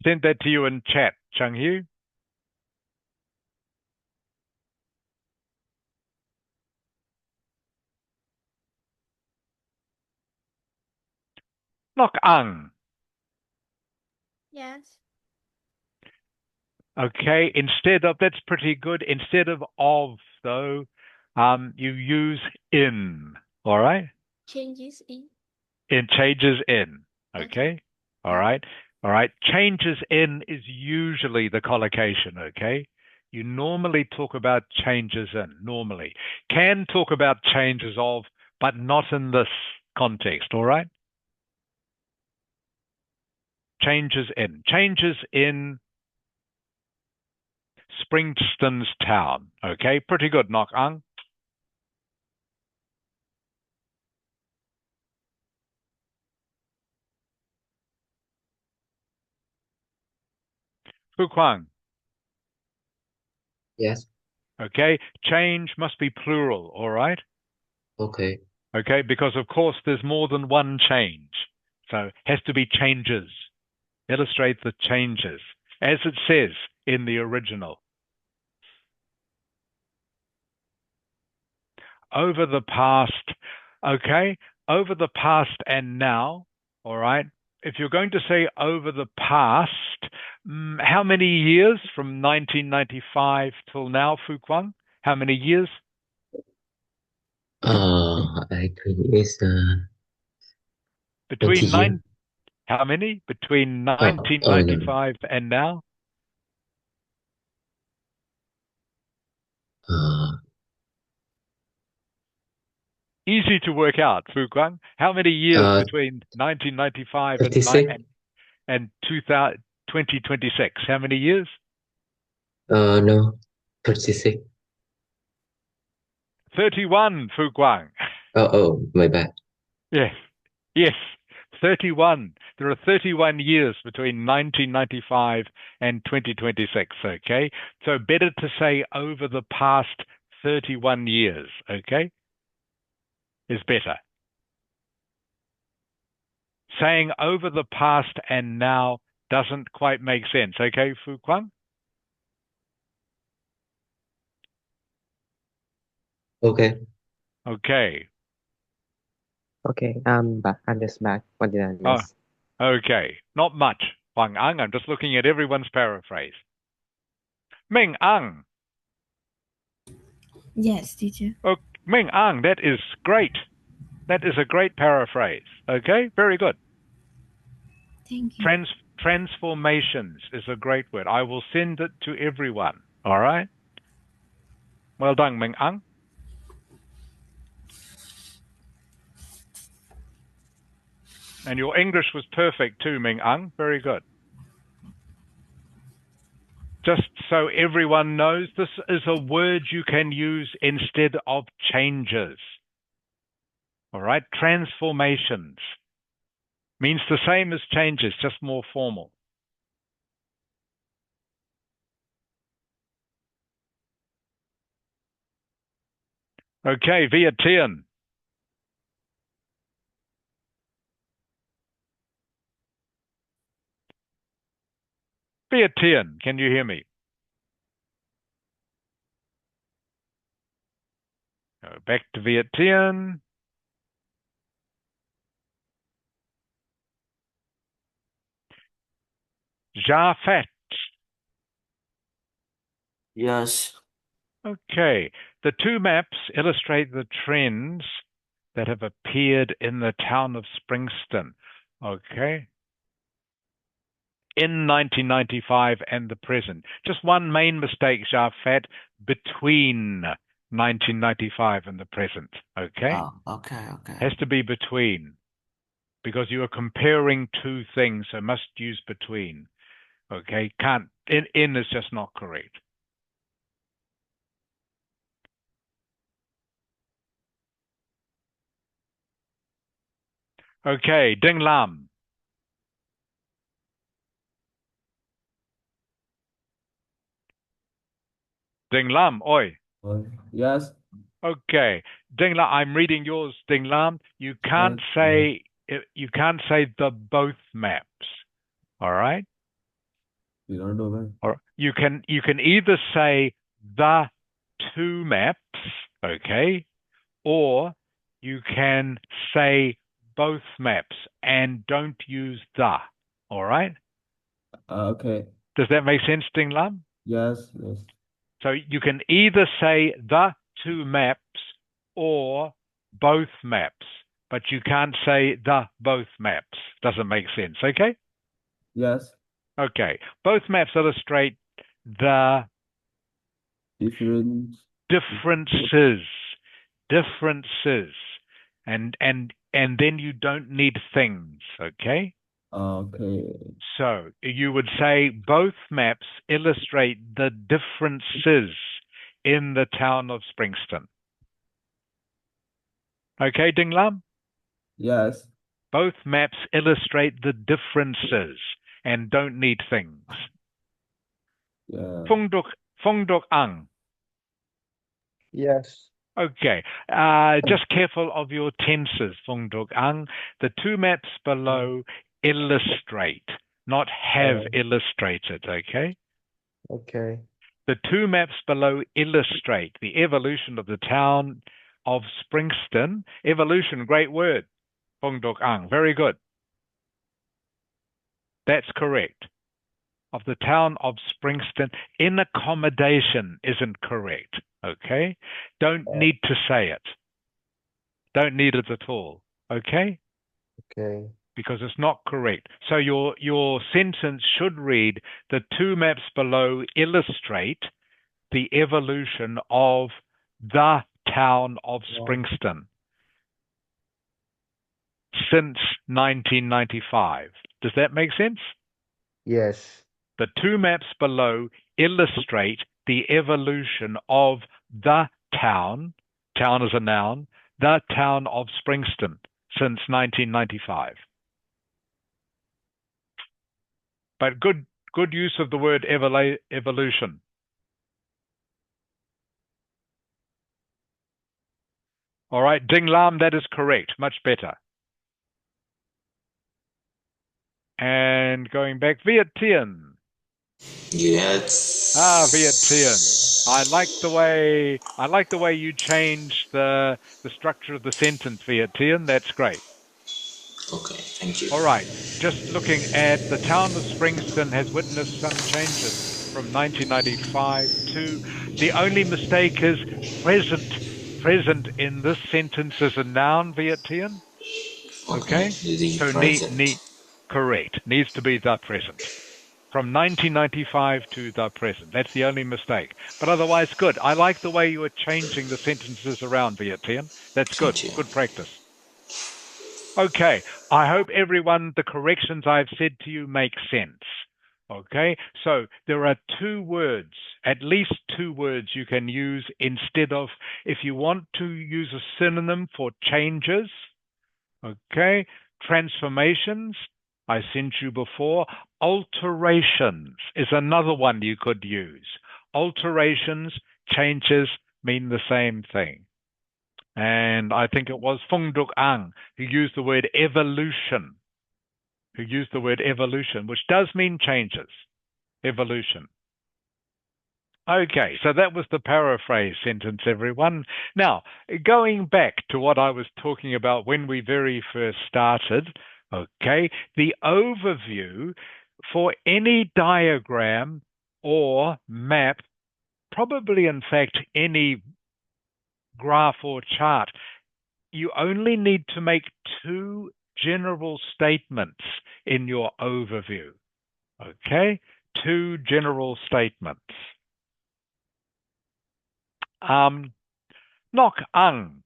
Send that to you in chat, Chung Hu. Nok Ang. Yes. Okay, instead of, that's pretty good. Instead of, though, you use in, all right? Changes in. It changes in, Okay. okay? All right, all right. Changes in is usually the collocation, okay? You normally talk about changes in, normally. Can talk about changes of, but not in this context, all right? Changes in. Changes in Springston's town. Okay, pretty good, Nok Ang. Fu Kwang. Yes. Okay, change must be plural, all right? Okay. Okay, because of course there's more than one change. So it has to be changes. Illustrate the changes, as it says in the original. Over the past, okay, over the past and now, all right? If you're going to say over the past, how many years from 1995 till now, Fu Kwang? How many years? I think it's 20 Between years. how many? Between No. 1995 and now? Uh, Easy to work out, Fu Kwang. How many years uh, between 1995 36. and 2026? How many years? No, 36. 31, Fu Kwang. Oh, my bad. Yes, yes, 31. There are 31 years between 1995 and 2026, okay? So better to say over the past 31 years, okay? Is better. Saying over the past and now doesn't quite make sense, okay, Fu Kwang? Okay. Okay. Okay, I'm just back. What did I Oh, miss? okay. Not much. Hoàng Anh, I'm just looking at everyone's paraphrase. Minh Anh. Yes, teacher. Oh, Minh Anh, that is great. That is a great paraphrase. Okay, very good. Thank you. Transformations is a great word. I will send it to everyone. All right? Well done, Minh Anh. And your English was perfect too, Minh Anh. Very good. Just so everyone knows, this is a word you can use instead of changes. All right? Transformations means the same as changes, just more formal. Okay, Viet Tiên. Viet Tiên, can you hear me? Back to Viet Tiên. Japhet. Yes. Okay. The two maps illustrate the trends that have appeared in the town of Springston. Okay. In 1995 and the present. Just one main mistake, Japhet, between 1995 and the present. Okay. Oh, okay, okay. Has to be between because you are comparing two things, so must use between. Okay. Can't, in is just not correct. Okay, Ding Lam. Ding Lam, oi. Yes. Okay, Ding Lam. I'm reading yours, Ding Lam. You can't say the both maps. All right. Or you can either say the two maps, okay, or you can say both maps and don't use the. All right. Okay. Does that make sense, Ding Lam? Yes. So you can either say the two maps or both maps, but you can't say the both maps. Doesn't make sense, okay? Yes. Okay. Both maps illustrate the differences. And then you don't need things, okay? Okay. So you would say both maps illustrate the differences in the town of Springston. Okay, Ding Lam? Yes. Both maps illustrate the differences and don't need things. Yeah. Phong Duc Ang. Yes. Okay. Just careful of your tenses, Phong Duc Ang. The two maps below illustrate, not have illustrated, okay? Okay. The two maps below illustrate the evolution of the town of Springston. Evolution, great word. Phong Duc Ang, very good. That's correct. Of the town of Springston. In accommodation isn't correct, okay? Don't need to say it. Don't need it at all, okay? Okay. Because it's not correct. So your sentence should read, the two maps below illustrate the evolution of the town of Springston since 1995. Does that make sense? Yes. The two maps below illustrate the evolution of the town is a noun, the town of Springston since 1995. But good use of the word evolution. All right, Ding Lam, that is correct. Much better. And going back, Viet Tiên. Yes. Viet Tiên. I like the way you changed the structure of the sentence, Vietian. That's great. Okay, thank you. All right. Just looking at the town of Springston has witnessed some changes from 1995 to the only mistake is present. Present in this sentence is a noun, Vietian. Okay. The So present. correct. Needs to be the present. From 1995 to the present. That's the only mistake. But otherwise, good. I like the way you are changing the sentences around, Vietian. That's good. Thank you. Good practice. Okay. I hope everyone, the corrections I've said to you make sense. Okay. So there are two words, at least two words you can use instead of, if you want to use a synonym for changes, okay, transformations, I sent you before. Alterations is another one you could use. Alterations, changes mean the same thing. And I think it was Phung Duc Ang who used the word evolution, which does mean changes, evolution. Okay, so that was the paraphrase sentence, everyone. Now, going back to what I was talking about when we very first started, okay, the overview for any diagram or map, probably in fact any graph or chart, you only need to make two general statements in your overview. Okay? Two general statements. Nok Ang.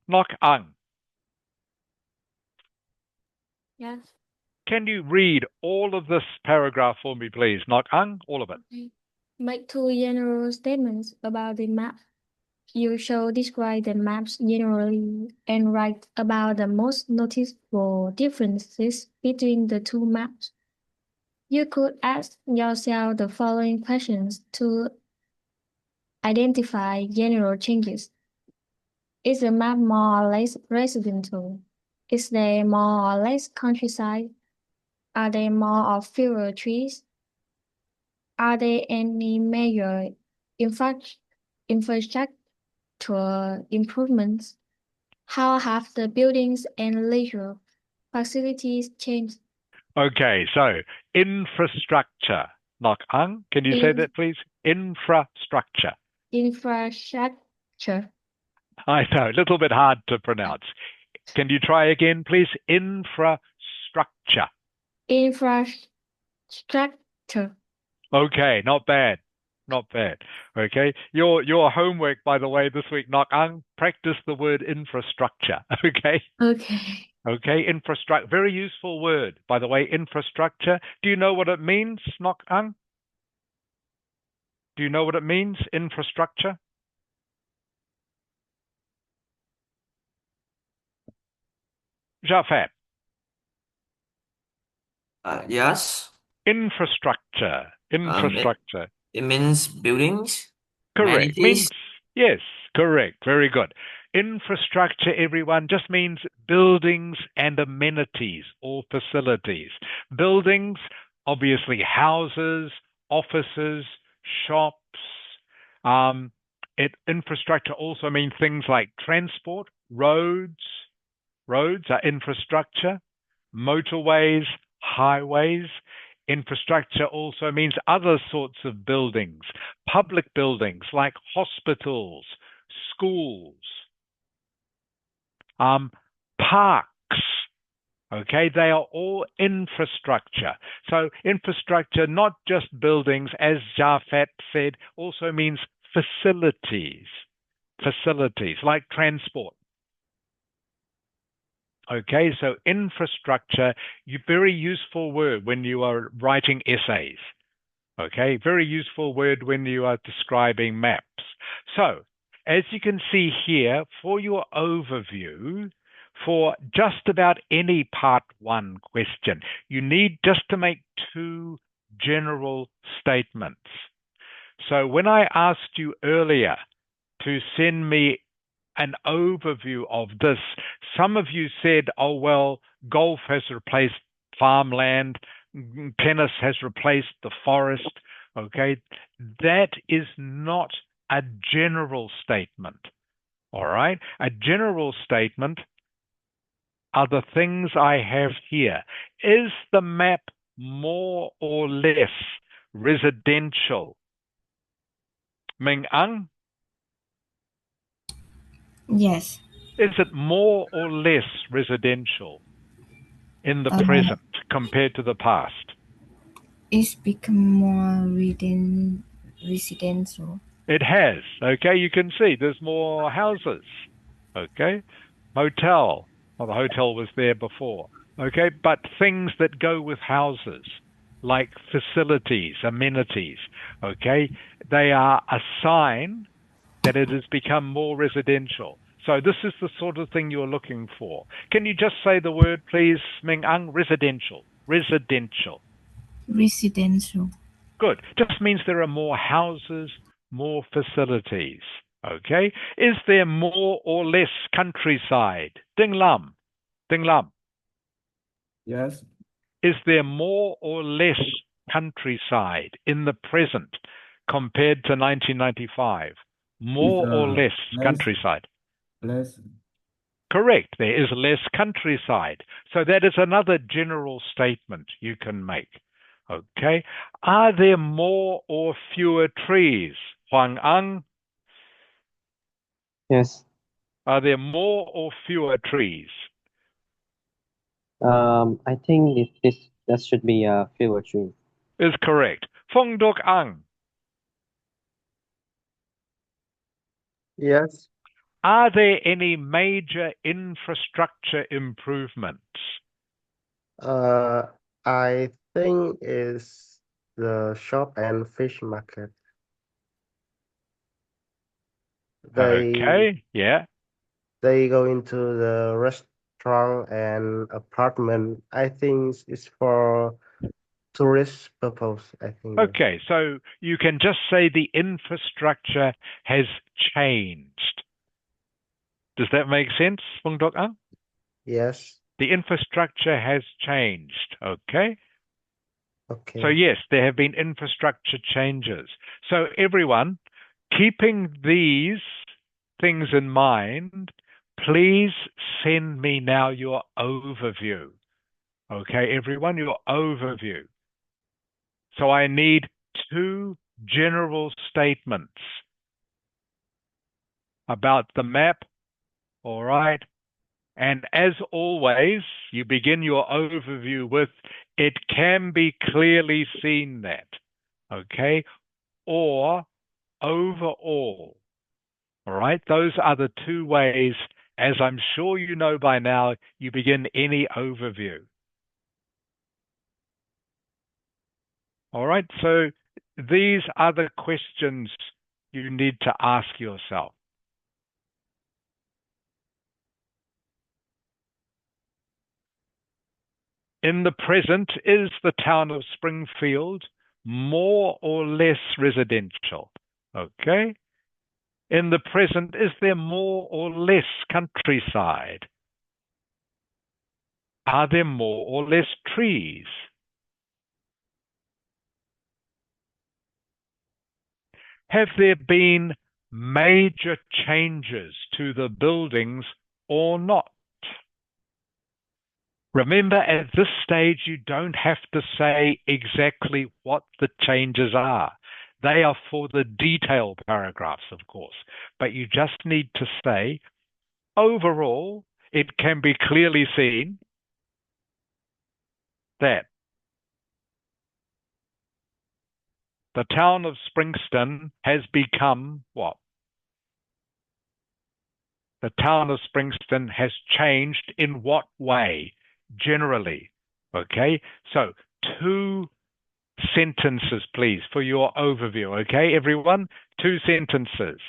Yes. Can you read all of this paragraph for me, please? Nok Ang, all of it. Okay. Make two general statements about the map. You shall describe the maps generally and write about the most noticeable differences between the two maps. You could ask yourself the following questions to identify general changes. Is the map more or less residential? Is there more or less countryside? Are there more or fewer trees? Are there any major infrastructure improvements? How have the buildings and leisure facilities changed? Okay, so infrastructure. Nok Ang, can you say that, please? Infrastructure. Infrastructure. I know, a little bit hard to pronounce. Can you try again, please? Infrastructure. Infrastructure. Okay, not bad. Not bad. Okay. Your homework, by the way, this week, Nok Ang, practice the word infrastructure. Okay. Okay. Okay, infrastructure. Very useful word, by the way, infrastructure. Do you know what it means, Nok Ang? Do you know what it means, infrastructure? Jafet. Yes. Infrastructure. It means buildings, Correct. amenities. Yes, correct. Very good. Infrastructure, everyone, just means buildings and amenities or facilities. Buildings, obviously houses, offices, shops. Infrastructure also means things like transport, roads. Roads are infrastructure, motorways, highways. Infrastructure also means other sorts of buildings, public buildings like hospitals, schools, parks. Okay, they are all infrastructure. So infrastructure, not just buildings, as Jafet said, also means facilities. Facilities like transport. Okay, so infrastructure, very useful word when you are writing essays. Okay, very useful word when you are describing maps. So, as you can see here, for your overview, for just about any part one question, you need just to make two general statements. So when I asked you earlier to send me an overview of this, some of you said, oh, well, golf has replaced farmland, tennis has replaced the forest. Okay, that is not a general statement. All right? A general statement are the things I have here. Is the map more or less residential? Minh Ang, Yes. is it more or less residential in the Uh, present compared to the past? it's become more residential. It has. Okay, you can see there's more houses. Okay, hotel. Well, the hotel was there before. Okay, but things that go with houses, like facilities, amenities. Okay, they are a sign that it has become more residential. So this is the sort of thing you're looking for. Can you just say the word, please, Ming Ang? Residential. Residential. Residential. Good. Just means there are more houses, more facilities. Okay. Is there more or less countryside? Ding Lam. Ding Lam. Yes. Is there more or less countryside in the present compared to 1995? More or less countryside? Less. Correct. There is less countryside. So that is another general statement you can make. Okay. Are there more or fewer trees? Huang Ang, Yes. are there more or fewer trees? I think that should be a fewer tree. Is correct. Fong Dok Ang, Yes. are there any major infrastructure improvements? I think it's the shop and fish market. Okay. Yeah. They go into the restaurant and apartment. I think it's for tourist purpose. I think. Okay. So you can just say the infrastructure has changed. Does that make sense, Fong Dok Ang? Yes. The infrastructure has changed. Okay. Okay. So yes, there have been infrastructure changes. So everyone, keeping these things in mind, please send me now your overview. Okay, everyone, your overview. So I need 2 general statements about the map. All right. And as always, you begin your overview with, it can be clearly seen that, okay? Or overall, all right? Those are the 2 ways, as I'm sure you know by now, you begin any overview. All right, so these are the questions you need to ask yourself. In the present, is the town of Springfield more or less residential? Okay. In the present, is there more or less countryside? Are there more or less trees? Have there been major changes to the buildings or not? Remember, at this stage, you don't have to say exactly what the changes are. They are for the detail paragraphs, of course. But you just need to say, overall, it can be clearly seen that the town of Springston has become what? The town of Springston has changed in what way? Generally. Okay? So 2 sentences, please, for your overview. Okay, everyone? 2 sentences.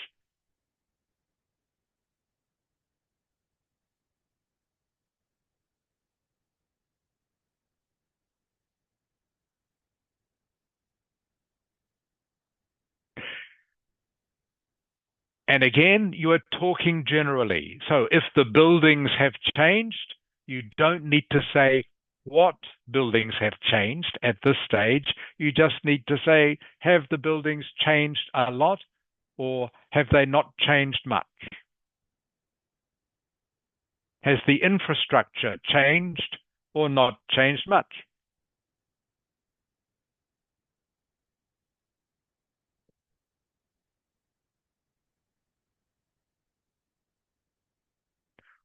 And again, you are talking generally. So if the buildings have changed, you don't need to say what buildings have changed at this stage. You just need to say, have the buildings changed a lot or have they not changed much? Has the infrastructure changed or not changed much?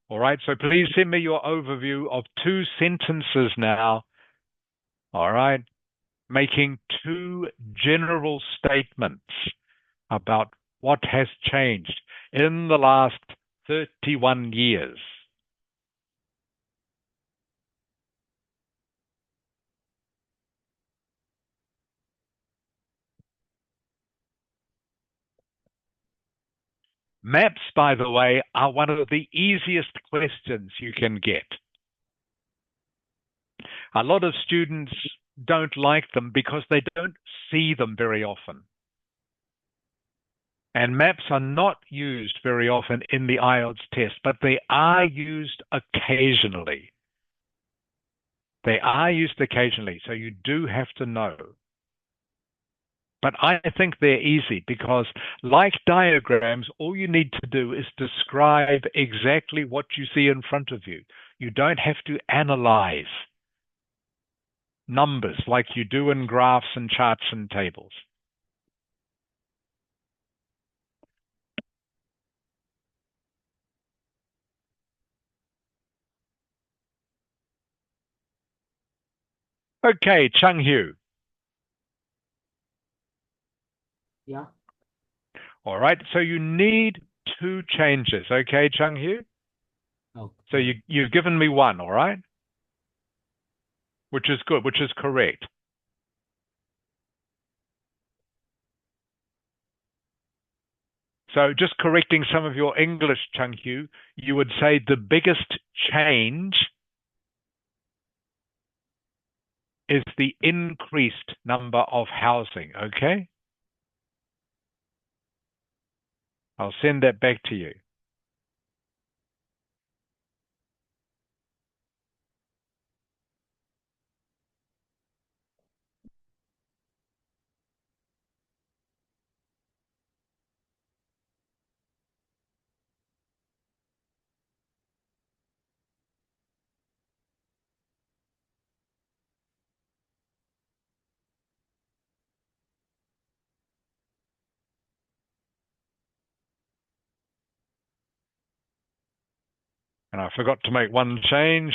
All right, so please send me your overview of 2 sentences now. All right, making 2 general statements about what has changed in the last 31 years. Maps, by the way, are one of the easiest questions you can get. A lot of students don't like them because they don't see them very often. And maps are not used very often in the IELTS test, but they are used occasionally. They are used occasionally, so you do have to know. But I think they're easy because, like diagrams, all you need to do is describe exactly what you see in front of you. You don't have to analyze numbers like you do in graphs and charts and tables. Okay, Chung Hu. Yeah. All right, so you need 2 changes, okay, Chung Hu? Okay. So you've given me 1, all right? Which is good, which is correct. So just correcting some of your English, Chung Hu, you would say the biggest change is the increased number of housing, okay? I'll send that back to you. And I forgot to make 1 change.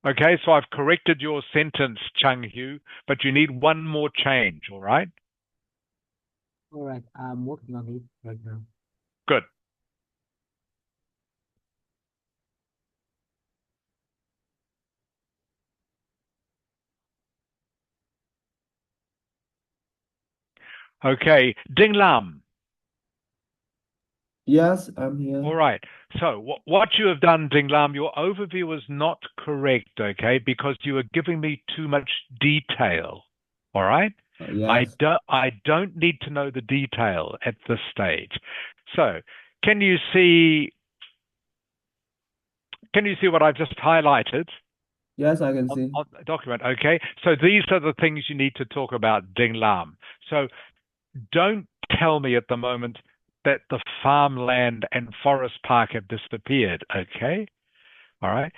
Okay, so I've corrected your sentence, Chung Hu, but you need 1 more change, all right? All right. I'm working on it right now. Good. Okay, Ding Lam. Yes, I'm here. All right. So what you have done, Ding Lam, your overview was not correct, okay, because you are giving me too much detail. All right? Yes. I don't need to know the detail at this stage. So can you see what I've just highlighted Yes, I can see. on the document? Okay. So these are the things you need to talk about, Ding Lam. So don't tell me at the moment that the farmland and forest park have disappeared, okay? All right.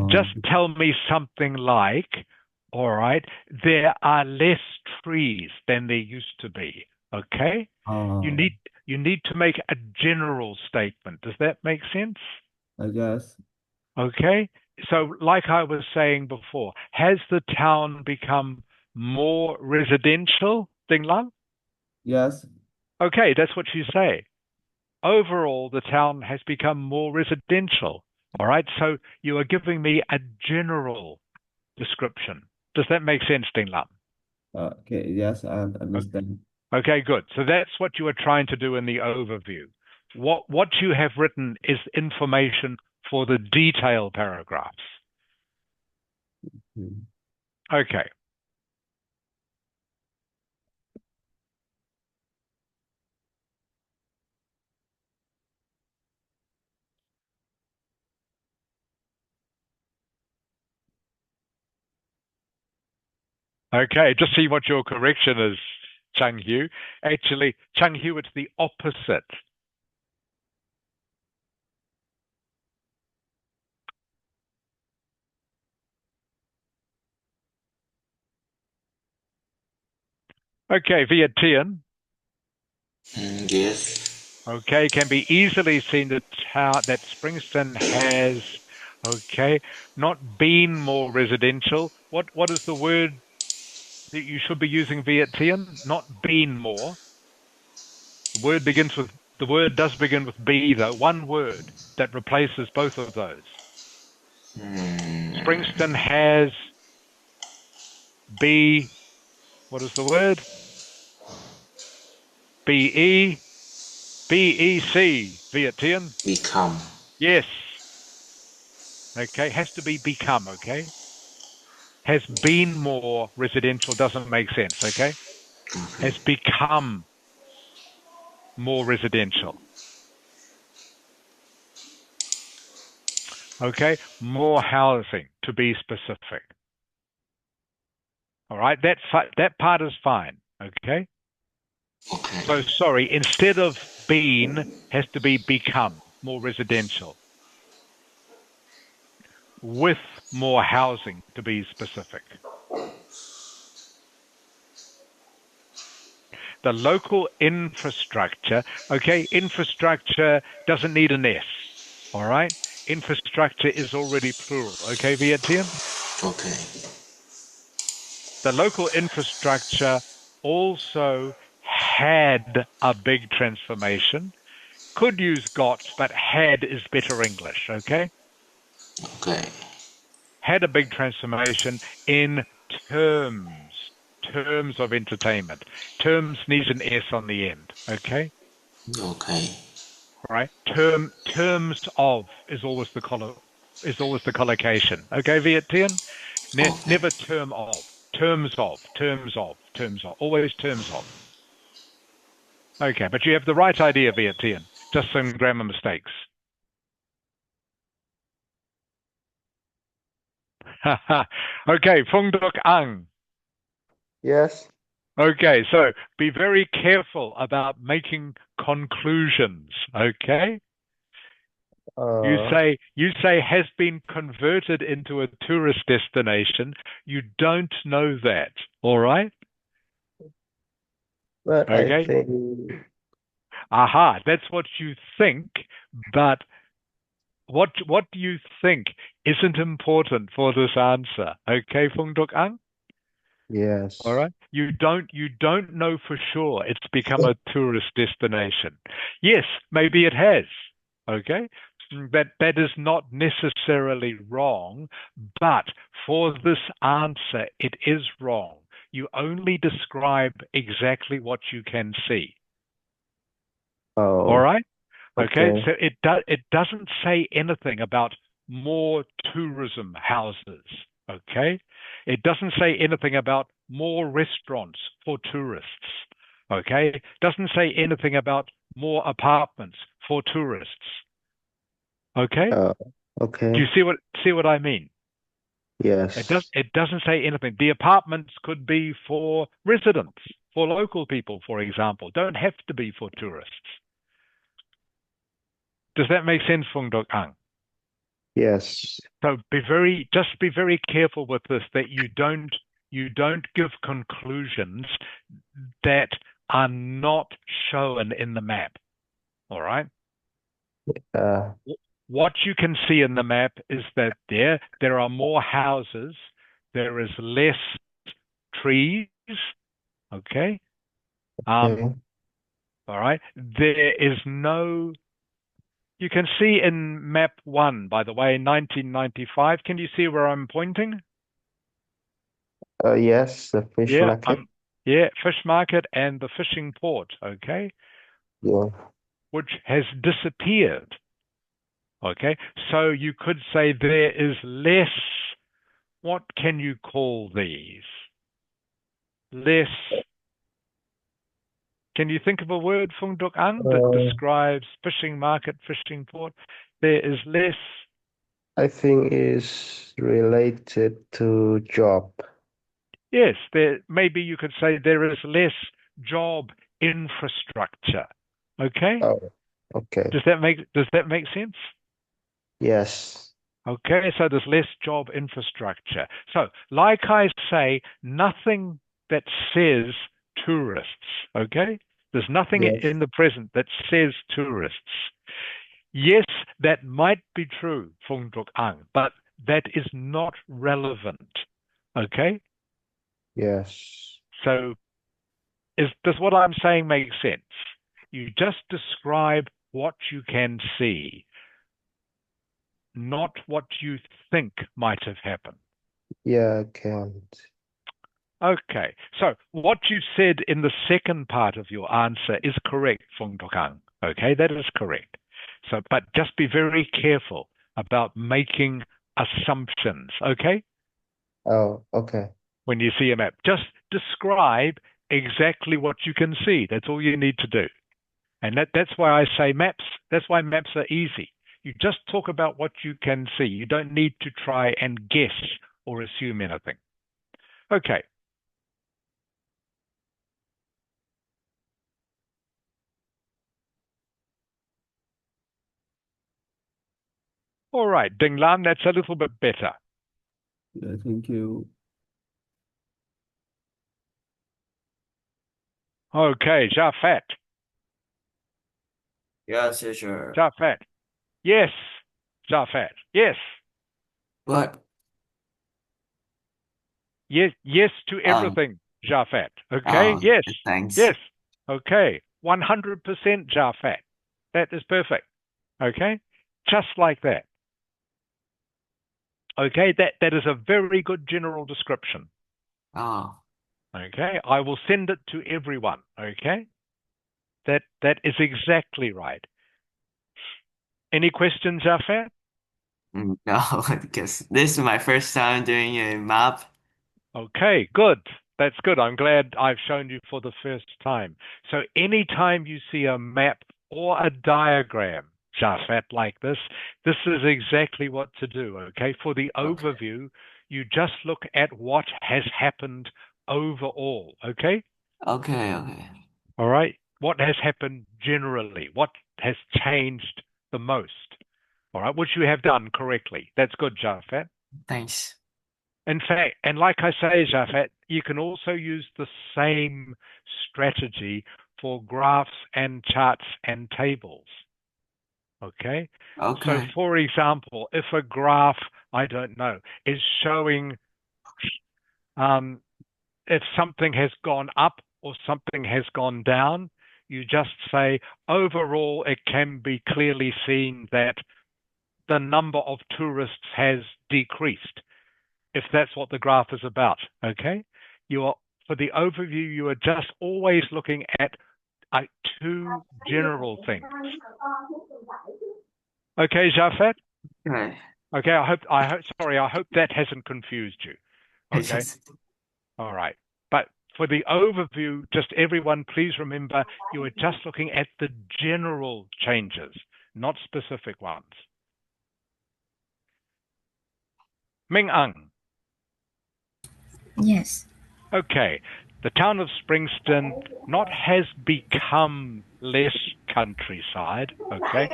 Just tell me something like, all right, there are less trees than there used to be, okay? You need to make a general statement. Does that make sense? I guess. Okay. So like I was saying before, has the town become more residential, Ding Lan? Yes. Okay, that's what you say. Overall, the town has become more residential. All right, so you are giving me a general description. Does that make sense, Ding Lam? Okay, yes, I understand. Okay, good. So that's what you are trying to do in the overview. What you have written is information for the detail paragraphs. Okay. Okay, just see what your correction is, Chung Hu. Actually, Chung Hu, it's the opposite. Okay, Viet Tien. Yes. Okay, can be easily seen that Springston has, okay, not been more residential. What is the word that you should be using, Viet Tien? Not been more. The word does begin with B though. One word that replaces both of those. Springston has B. What is the word? B-E. B-E-C. Viet Tien. Become. Yes. Okay, has to be become, okay? Has been more residential doesn't make sense, okay? Has become more residential. Okay, more housing to be specific. All right, that part is fine, okay? Okay. So sorry, instead of been has to be become more residential. With more housing to be specific. The local infrastructure, okay, infrastructure doesn't need an S, all right? Infrastructure is already plural, okay, Viet Tien? Okay. The local infrastructure also had a big transformation. Could use got, but had is better English, okay? Okay. Had a big transformation in terms of entertainment. Terms needs an S on the end, okay? Okay. All right. Terms of is always the collocation. Okay, Viet Tien? Okay. Never term of. Terms of. Always terms of. Okay, but you have the right idea, Viet Tien. Just some grammar mistakes. Okay, Phung Duc Ang. Yes. Okay, so be very careful about making conclusions, okay? You say has been converted into a tourist destination. You don't know that, all right? But I Okay. think Aha, that's what you think, but what do you think isn't important for this answer? Okay, Phung Duc Ang? yes. All right. You don't know for sure it's become a tourist destination. Yes, maybe it has. Okay. That is not necessarily wrong, but for this answer, it is wrong. You only describe exactly what you can see. All Oh, right. Okay. okay. So it doesn't say anything about more tourism houses. Okay. It doesn't say anything about more restaurants for tourists. Okay. It doesn't say anything about more apartments for tourists. Okay. Do Okay. you see what I mean? Yes. It doesn't say anything. The apartments could be for residents, for local people, for example. Don't have to be for tourists. Does that make sense, Phung Duc Ang? Yes. So be very careful with this, that you don't give conclusions that are not shown in the map. All right. Uh, What you can see in the map is that there are more houses, there is less trees. Okay. okay. All right. There is no. You can see in map 1, by the way, 1995. Can you see where I'm pointing? Yes, the fish Yeah, market. fish market and the fishing port, okay, Yeah. which has disappeared. Okay, so you could say there is less. What can you call these? Less. Can you think of a word, Phung Duc Ang, that Uh, describes fishing market, fishing port? There is less. I think is related to job. Yes, maybe you could say there is less job infrastructure. Okay? Oh, okay. Does that make sense? Yes. Okay, so there's less job infrastructure. So, like I say, nothing that says tourists. Okay? There's nothing Yes. in the present that says tourists. Yes, that might be true, Fung Duk Ang, but that is not relevant. Okay? Yes. So does what I'm saying make sense? You just describe what you can see, not what you think might have happened. Yeah, I can't. Okay, so what you said in the second part of your answer is correct, Fung Dokang. Okay, that is correct. So, but just be very careful about making assumptions, okay? Oh, okay. When you see a map, just describe exactly what you can see. That's all you need to do. And that's why I say maps, that's why maps are easy. You just talk about what you can see. You don't need to try and guess or assume anything. Okay. All right, Ding Lan, that's a little bit better. Yeah, thank you. Okay, Jafet. Yes, teacher. Jafet. Yes, Jafet. Yes. What? Yes, yes to everything, Jafet. Okay? Oh, Yes. thanks. Yes. Okay. 100% Jafet. That is perfect. Okay? Just like that. Okay, that is a very good general description. Oh, Okay, I will send it to everyone. Okay, that is exactly right. Any questions, Jafar? no, because this is my first time doing a map. Okay, good. That's good. I'm glad I've shown you for the first time. So anytime you see a map or a diagram, Jafet, like this is exactly what to do. Okay, for the overview, you just look at what has happened overall. Okay. Okay, okay. All right. What has happened generally? What has changed the most? All right. Which you have done correctly. That's good, Jafet. Thanks. In fact, and like I say, Jafet, you can also use the same strategy for graphs and charts and tables. Okay. So, Okay. for example, if a graph, I don't know, is showing if something has gone up or something has gone down, you just say, overall, it can be clearly seen that the number of tourists has decreased, if that's what the graph is about. Okay? For the overview, you are just always looking at two general things. Okay, Jafet? Okay. Okay, I hope that hasn't confused you. Okay? Yes. All right. But for the overview, just everyone, please remember you are just looking at the general changes, not specific ones. Ming Ang. Yes. Okay. The town of Springston not has become less countryside, okay,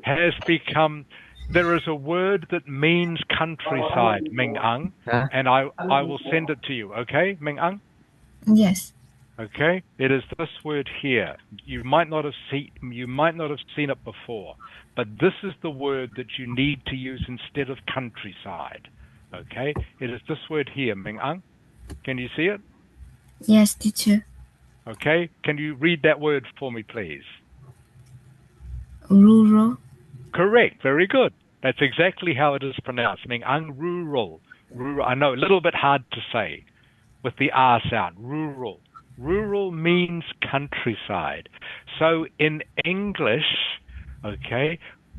has become, there is a word that means countryside, Ming Ang, and I will send it to you, okay, Ming Ang? Yes. Okay, it is this word here. You might not have seen it before, but this is the word that you need to use instead of countryside. Okay, it is this word here, Ming Ang. Can you see it? Yes, teacher. Okay, can you read that word for me, please? Rural. Correct. Very good. That's exactly how it is pronounced. Ming Ang, rural. Rural. I know, a little bit hard to say with the R sound. Rural. Rural means countryside. So in English, okay,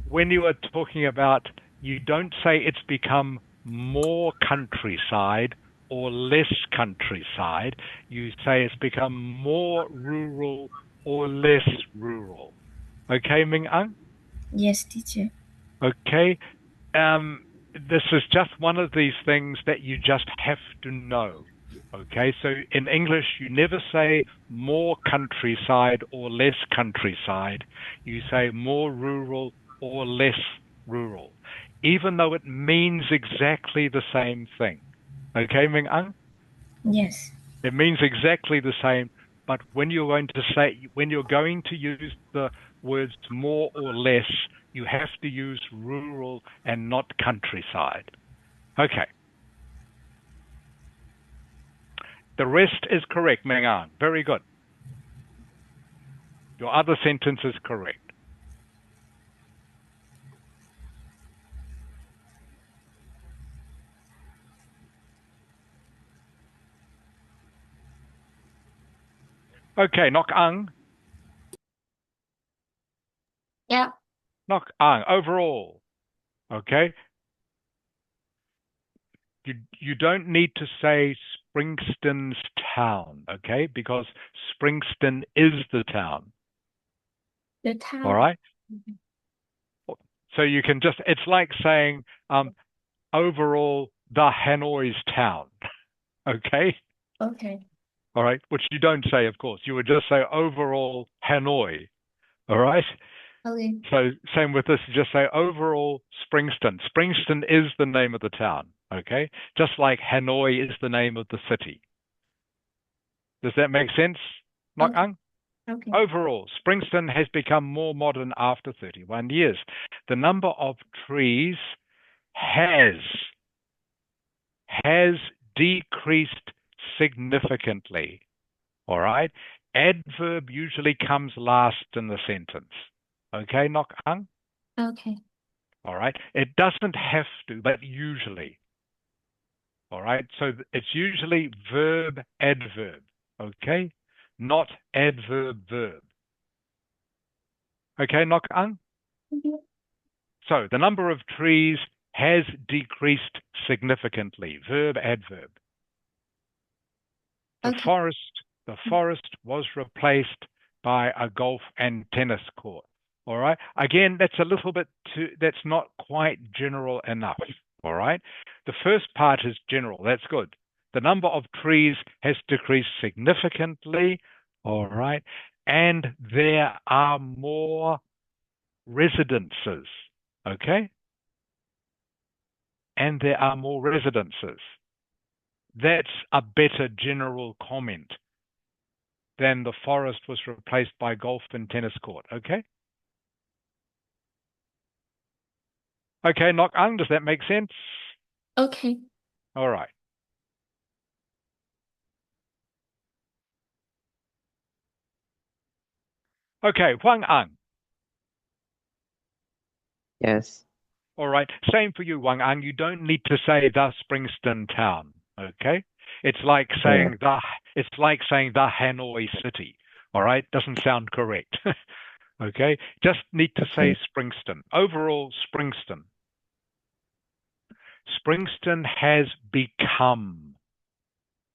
when you are talking about, you don't say it's become more countryside or less countryside. You say it's become more rural or less rural. Okay, Ming Ang? Yes, teacher. Okay. this is just one of these things that you just have to know. Okay, so in English, you never say more countryside or less countryside. You say more rural or less rural, even though it means exactly the same thing. Okay, Ming Ang? Yes. It means exactly the same, but when you're going to use the words more or less, you have to use rural and not countryside. Okay. The rest is correct, Meng An. Very good. Your other sentence is correct. Okay, Nok Ang. Yeah. Nok Ang. Overall. Okay. You don't need to say Springston's town, okay? Because Springston is the town. The town. All right? So you can just, it's like saying overall the Hanoi's town, okay? Okay. All right, which you don't say, of course. You would just say overall Hanoi, all right? Okay. So same with this, you just say overall Springston. Springston is the name of the town, okay? Just like Hanoi is the name of the city. Does that make sense, Nok Ang? Okay. Overall, Springston has become more modern after 31 years. The number of trees has decreased significantly. All right? Adverb usually comes last in the sentence. Okay, Nok Ang? Okay. All right? It doesn't have to, but usually. All right? So it's usually verb, adverb. Okay? Not adverb, verb. Okay, Nok Ang? So the number of trees has decreased significantly. Verb, adverb. The forest was replaced by a golf and tennis court. All right. Again, that's a little bit that's not quite general enough. All right. The first part is general. That's good. The number of trees has decreased significantly. All right. And there are more residences. Okay. And there are more residences. That's a better general comment than the forest was replaced by golf and tennis court. Okay? Okay, Nok Ang, does that make sense? Okay. All right. Okay, Huang Ang. Yes. All right. Same for you, Huang Ang. You don't need to say the Springston town. Okay? It's like saying the Hanoi city. All right? Doesn't sound correct. Okay? Just need to say Springston. Overall, Springston. Springston has become,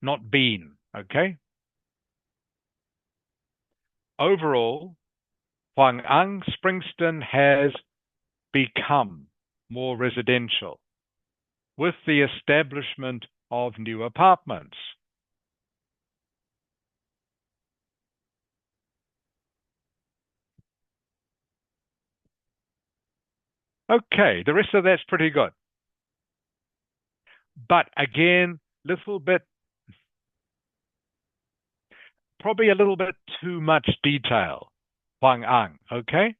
not been. Okay? Overall, Huang Ang, Springston has become more residential with the establishment of new apartments. Okay, the rest of that's pretty good. But again, probably a little bit too much detail, Huang Ang, okay?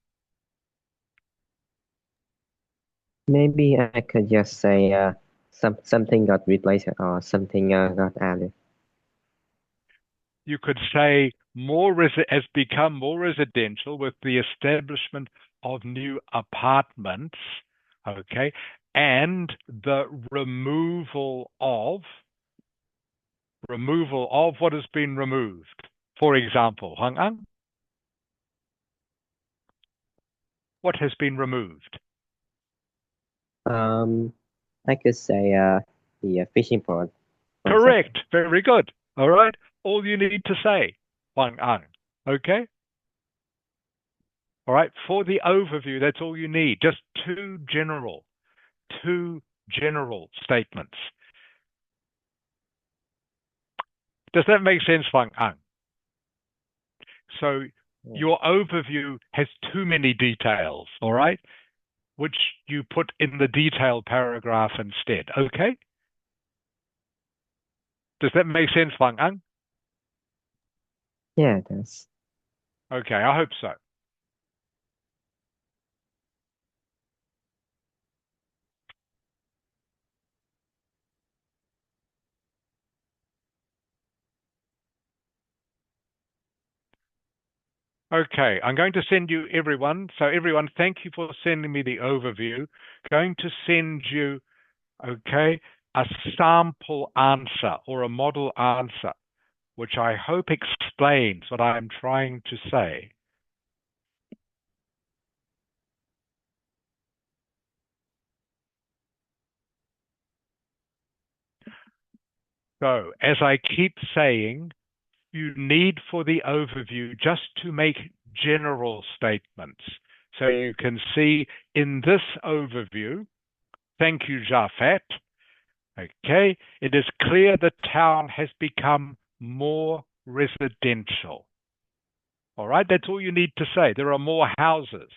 Maybe I could just say something got replaced or something got added. You could say has become more residential with the establishment of new apartments, okay, and the removal of what has been removed. For example, Huang Ang, what has been removed? I could say the fishing port. Correct. Very good. All right. All you need to say, Huang Ang. Okay? All right. For the overview, that's all you need. Just too general, too general statements. Does that make sense, Wang Ang? So your overview has too many details, all right, which you put in the detail paragraph instead, okay? Does that make sense, Wang Ang? Yeah, it does. Okay, I hope so. Okay, I'm going to send you everyone. So everyone, thank you for sending me the overview. Going to send you, okay, a sample answer or a model answer, which I hope explains what I'm trying to say. So as I keep saying, you need for the overview just to make general statements. So you can see in this overview, thank you, Jafet. Okay, it is clear the town has become more residential. All right, that's all you need to say. There are more houses,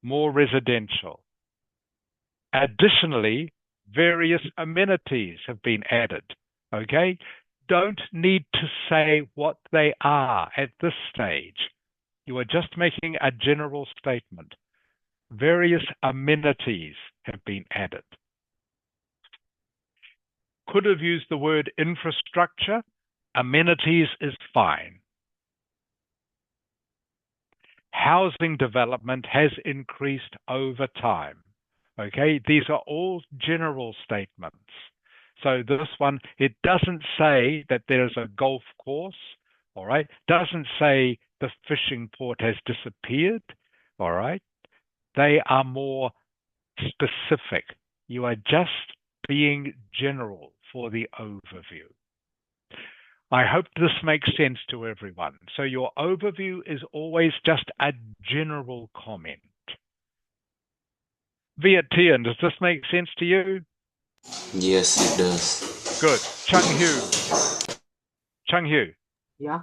more residential. Additionally, various amenities have been added. Okay, don't need to say what they are at this stage. You are just making a general statement. Various amenities have been added. Could have used the word infrastructure. Amenities is fine. Housing development has increased over time. Okay, these are all general statements. So this one, it doesn't say that there's a golf course, all right? Doesn't say the fishing port has disappeared, all right? They are more specific. You are just being general for the overview. I hope this makes sense to everyone. So your overview is always just a general comment. Viet Tien, does this make sense to you? Yes, it does. Good. Chung Hu, Yeah,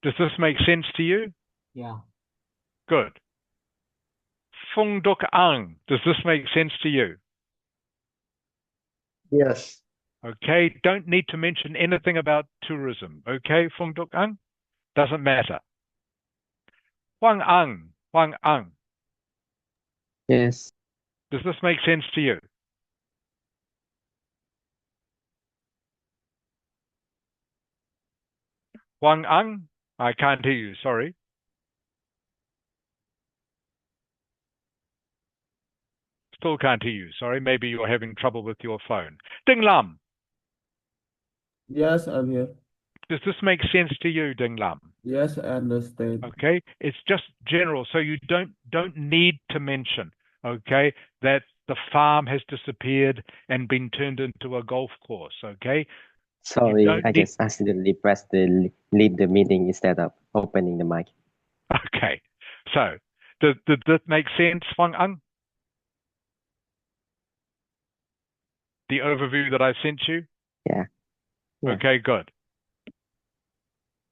does this make sense to you? yeah, Good. Phung Duc Ang, does this make sense to you? Yes. Okay, don't need to mention anything about tourism. Okay, Phung Duc Ang? Doesn't matter. Huang Ang, Yes. does this make sense to you? Huang Ang? I can't hear you, sorry. Still can't hear you, sorry. Maybe you're having trouble with your phone. Ding Lam, Yes, I'm here. does this make sense to you, Ding Lam? Yes, I understand. Okay, it's just general, so you don't need to mention, okay, that the farm has disappeared and been turned into a golf course, okay? Sorry, don't I need- just accidentally pressed the leave the meeting instead of opening the mic. Okay, so did that make sense, Fang Ang? The overview that I sent you? Yeah. Yeah. Okay, good.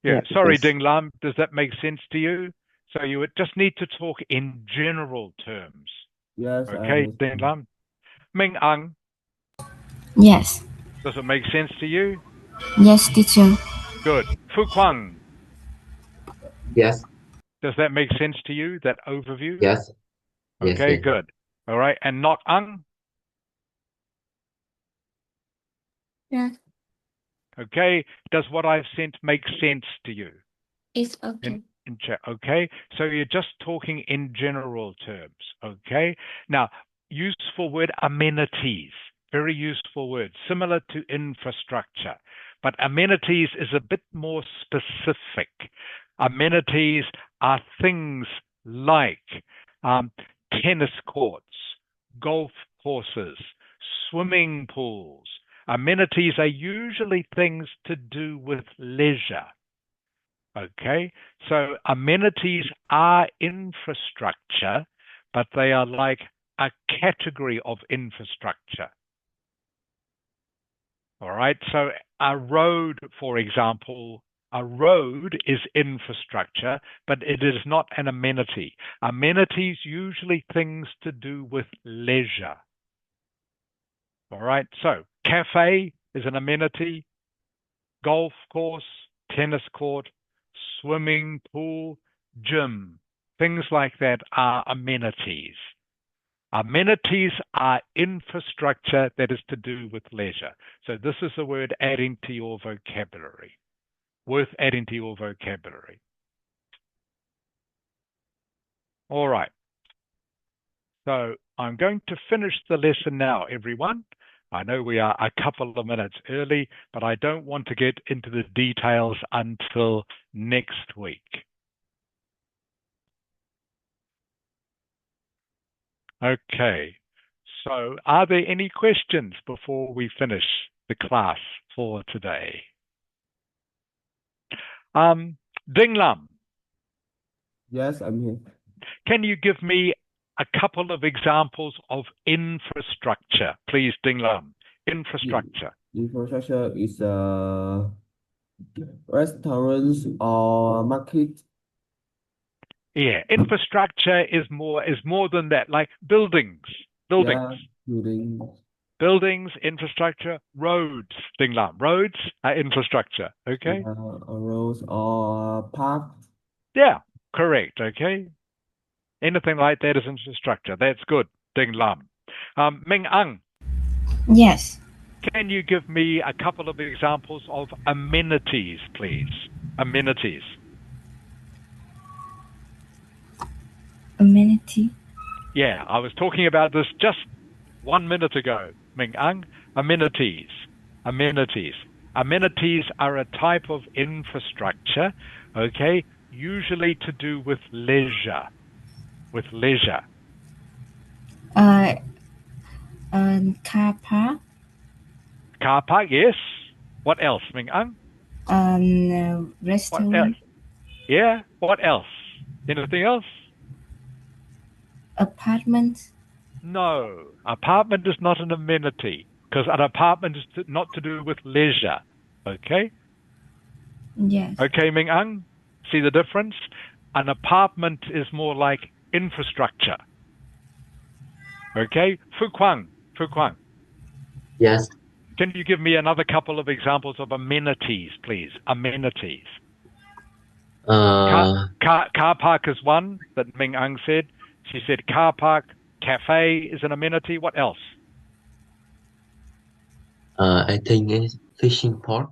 Yeah, Yeah, sorry, because- Ding Lam, does that make sense to you? So you would just need to talk in general terms. Yes, I Okay, Ding understand. Lam. Ming Ang, Yes. does it make sense to you? Yes, teacher. Good. Fu Kwang, Yes, does that make sense to you, that overview? yes, yes, Okay, yes. good. All right, and Nok Ang? Yeah, Okay, does what I've sent make sense to you? it's okay. In chat, okay? So you're just talking in general terms, okay? Now, useful word amenities, very useful word, similar to infrastructure, but amenities is a bit more specific. Amenities are things like tennis courts, golf courses, swimming pools. Amenities are usually things to do with leisure. Okay, so amenities are infrastructure, but they are like a category of infrastructure. All right, so a road, for example, a road is infrastructure, but it is not an amenity. Amenities usually things to do with leisure. All right, so cafe is an amenity, golf course, tennis court, swimming pool, gym, things like that are amenities. Amenities are infrastructure that is to do with leisure. So this is a word adding to your vocabulary, worth adding to your vocabulary. All right. So I'm going to finish the lesson now, everyone. I know we are a couple of minutes early, but I don't want to get into the details until next week. Okay. So are there any questions before we finish the class for today? Ding Lam, Yes, I'm here. can you give me a couple of examples of infrastructure, please, Ding Lam? Infrastructure. Infrastructure is restaurants or market. Yeah, infrastructure is more than that, like buildings. Yeah, buildings. Buildings, infrastructure, roads, Ding Lam. Roads are infrastructure, okay? Roads or park. Yeah, correct, okay? Anything like that is infrastructure. That's good, Ding Lam. Ming Ang, Yes. can you give me a couple of examples of amenities, please? Amenities. Amenity. Yeah, I was talking about this just 1 minute ago, Ming Ang. Amenities. Amenities. Amenities are a type of infrastructure, okay, usually to do with leisure. With leisure. Car park. Car park, yes. What else, Ming Ang? Restaurant. What else? Yeah, what else? Anything else? Apartment. No, apartment is not an amenity because an apartment is not to do with leisure. Okay? Yes. Okay, Ming Ang? See the difference? An apartment is more like infrastructure. Okay? Fu Kuang. Yes. Can you give me another couple of examples of amenities, please? Amenities. Car park is one that Ming Ang said. She said car park, cafe is an amenity. What else? I think it's fishing port.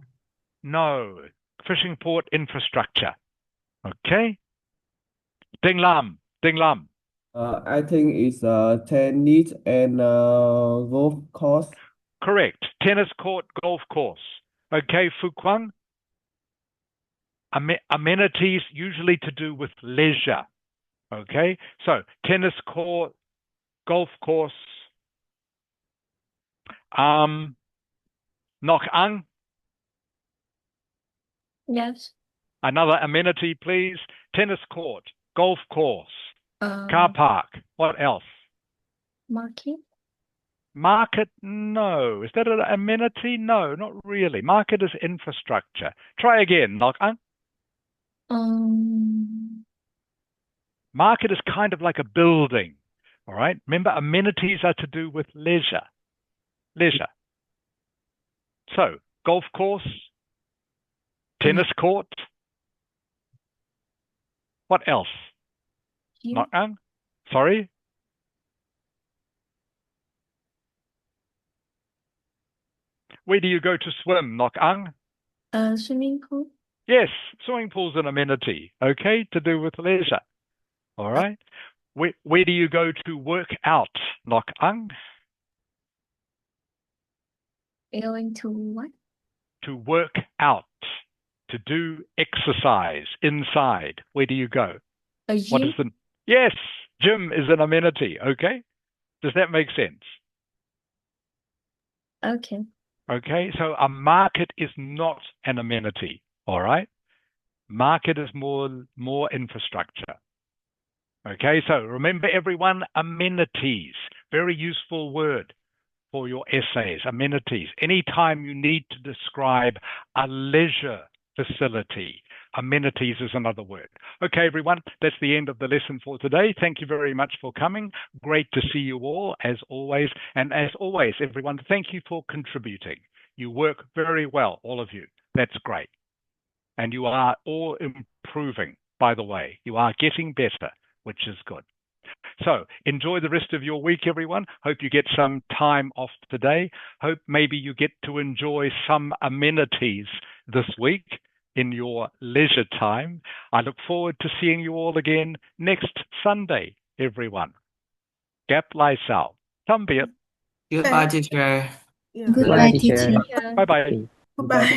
No. Fishing port infrastructure. Okay? Ding Lam. I think it's tennis and golf course. Correct. Tennis court, golf course. Okay, Fu Kuang? Amenities usually to do with leisure. Okay? So, tennis court, golf course. Nok Ang? Yes. Another amenity, please. Tennis court, golf course, car park. What else? Market. Market? No. Is that an amenity? No, not really. Market is infrastructure. Try again, Nok Ang. Market is kind of like a building. All right? Remember, amenities are to do with leisure. So, golf course, tennis court. What else? Nok Ang? Sorry? Where do you go to swim, Nok Ang? Swimming pool. Yes, swimming pool's an amenity, okay, to do with leisure. All right? Where do you go to work out, Nok Ang? Going to what? To work out, to do exercise inside. Where do you go? A gym? What is the... Yes, gym is an amenity, okay? Does that make sense? Okay. Okay, so a market is not an amenity, all right? Market is more infrastructure. Okay, so remember everyone, amenities, very useful word for your essays, amenities. Anytime you need to describe a leisure facility, amenities is another word. Okay, everyone, that's the end of the lesson for today. Thank you very much for coming. Great to see you all, as always. And as always, everyone, thank you for contributing. You work very well, all of you. That's great. And you are all improving, by the way. You are getting better, which is good. So enjoy the rest of your week, everyone. Hope you get some time off today. Hope maybe you get to enjoy some amenities this week in your leisure time. I look forward to seeing you all again next Sunday, everyone. Gap lai sao. Tạm biệt. Goodbye, teacher. Yeah. Goodbye, Goodbye, teacher. teacher. Bye bye. Goodbye.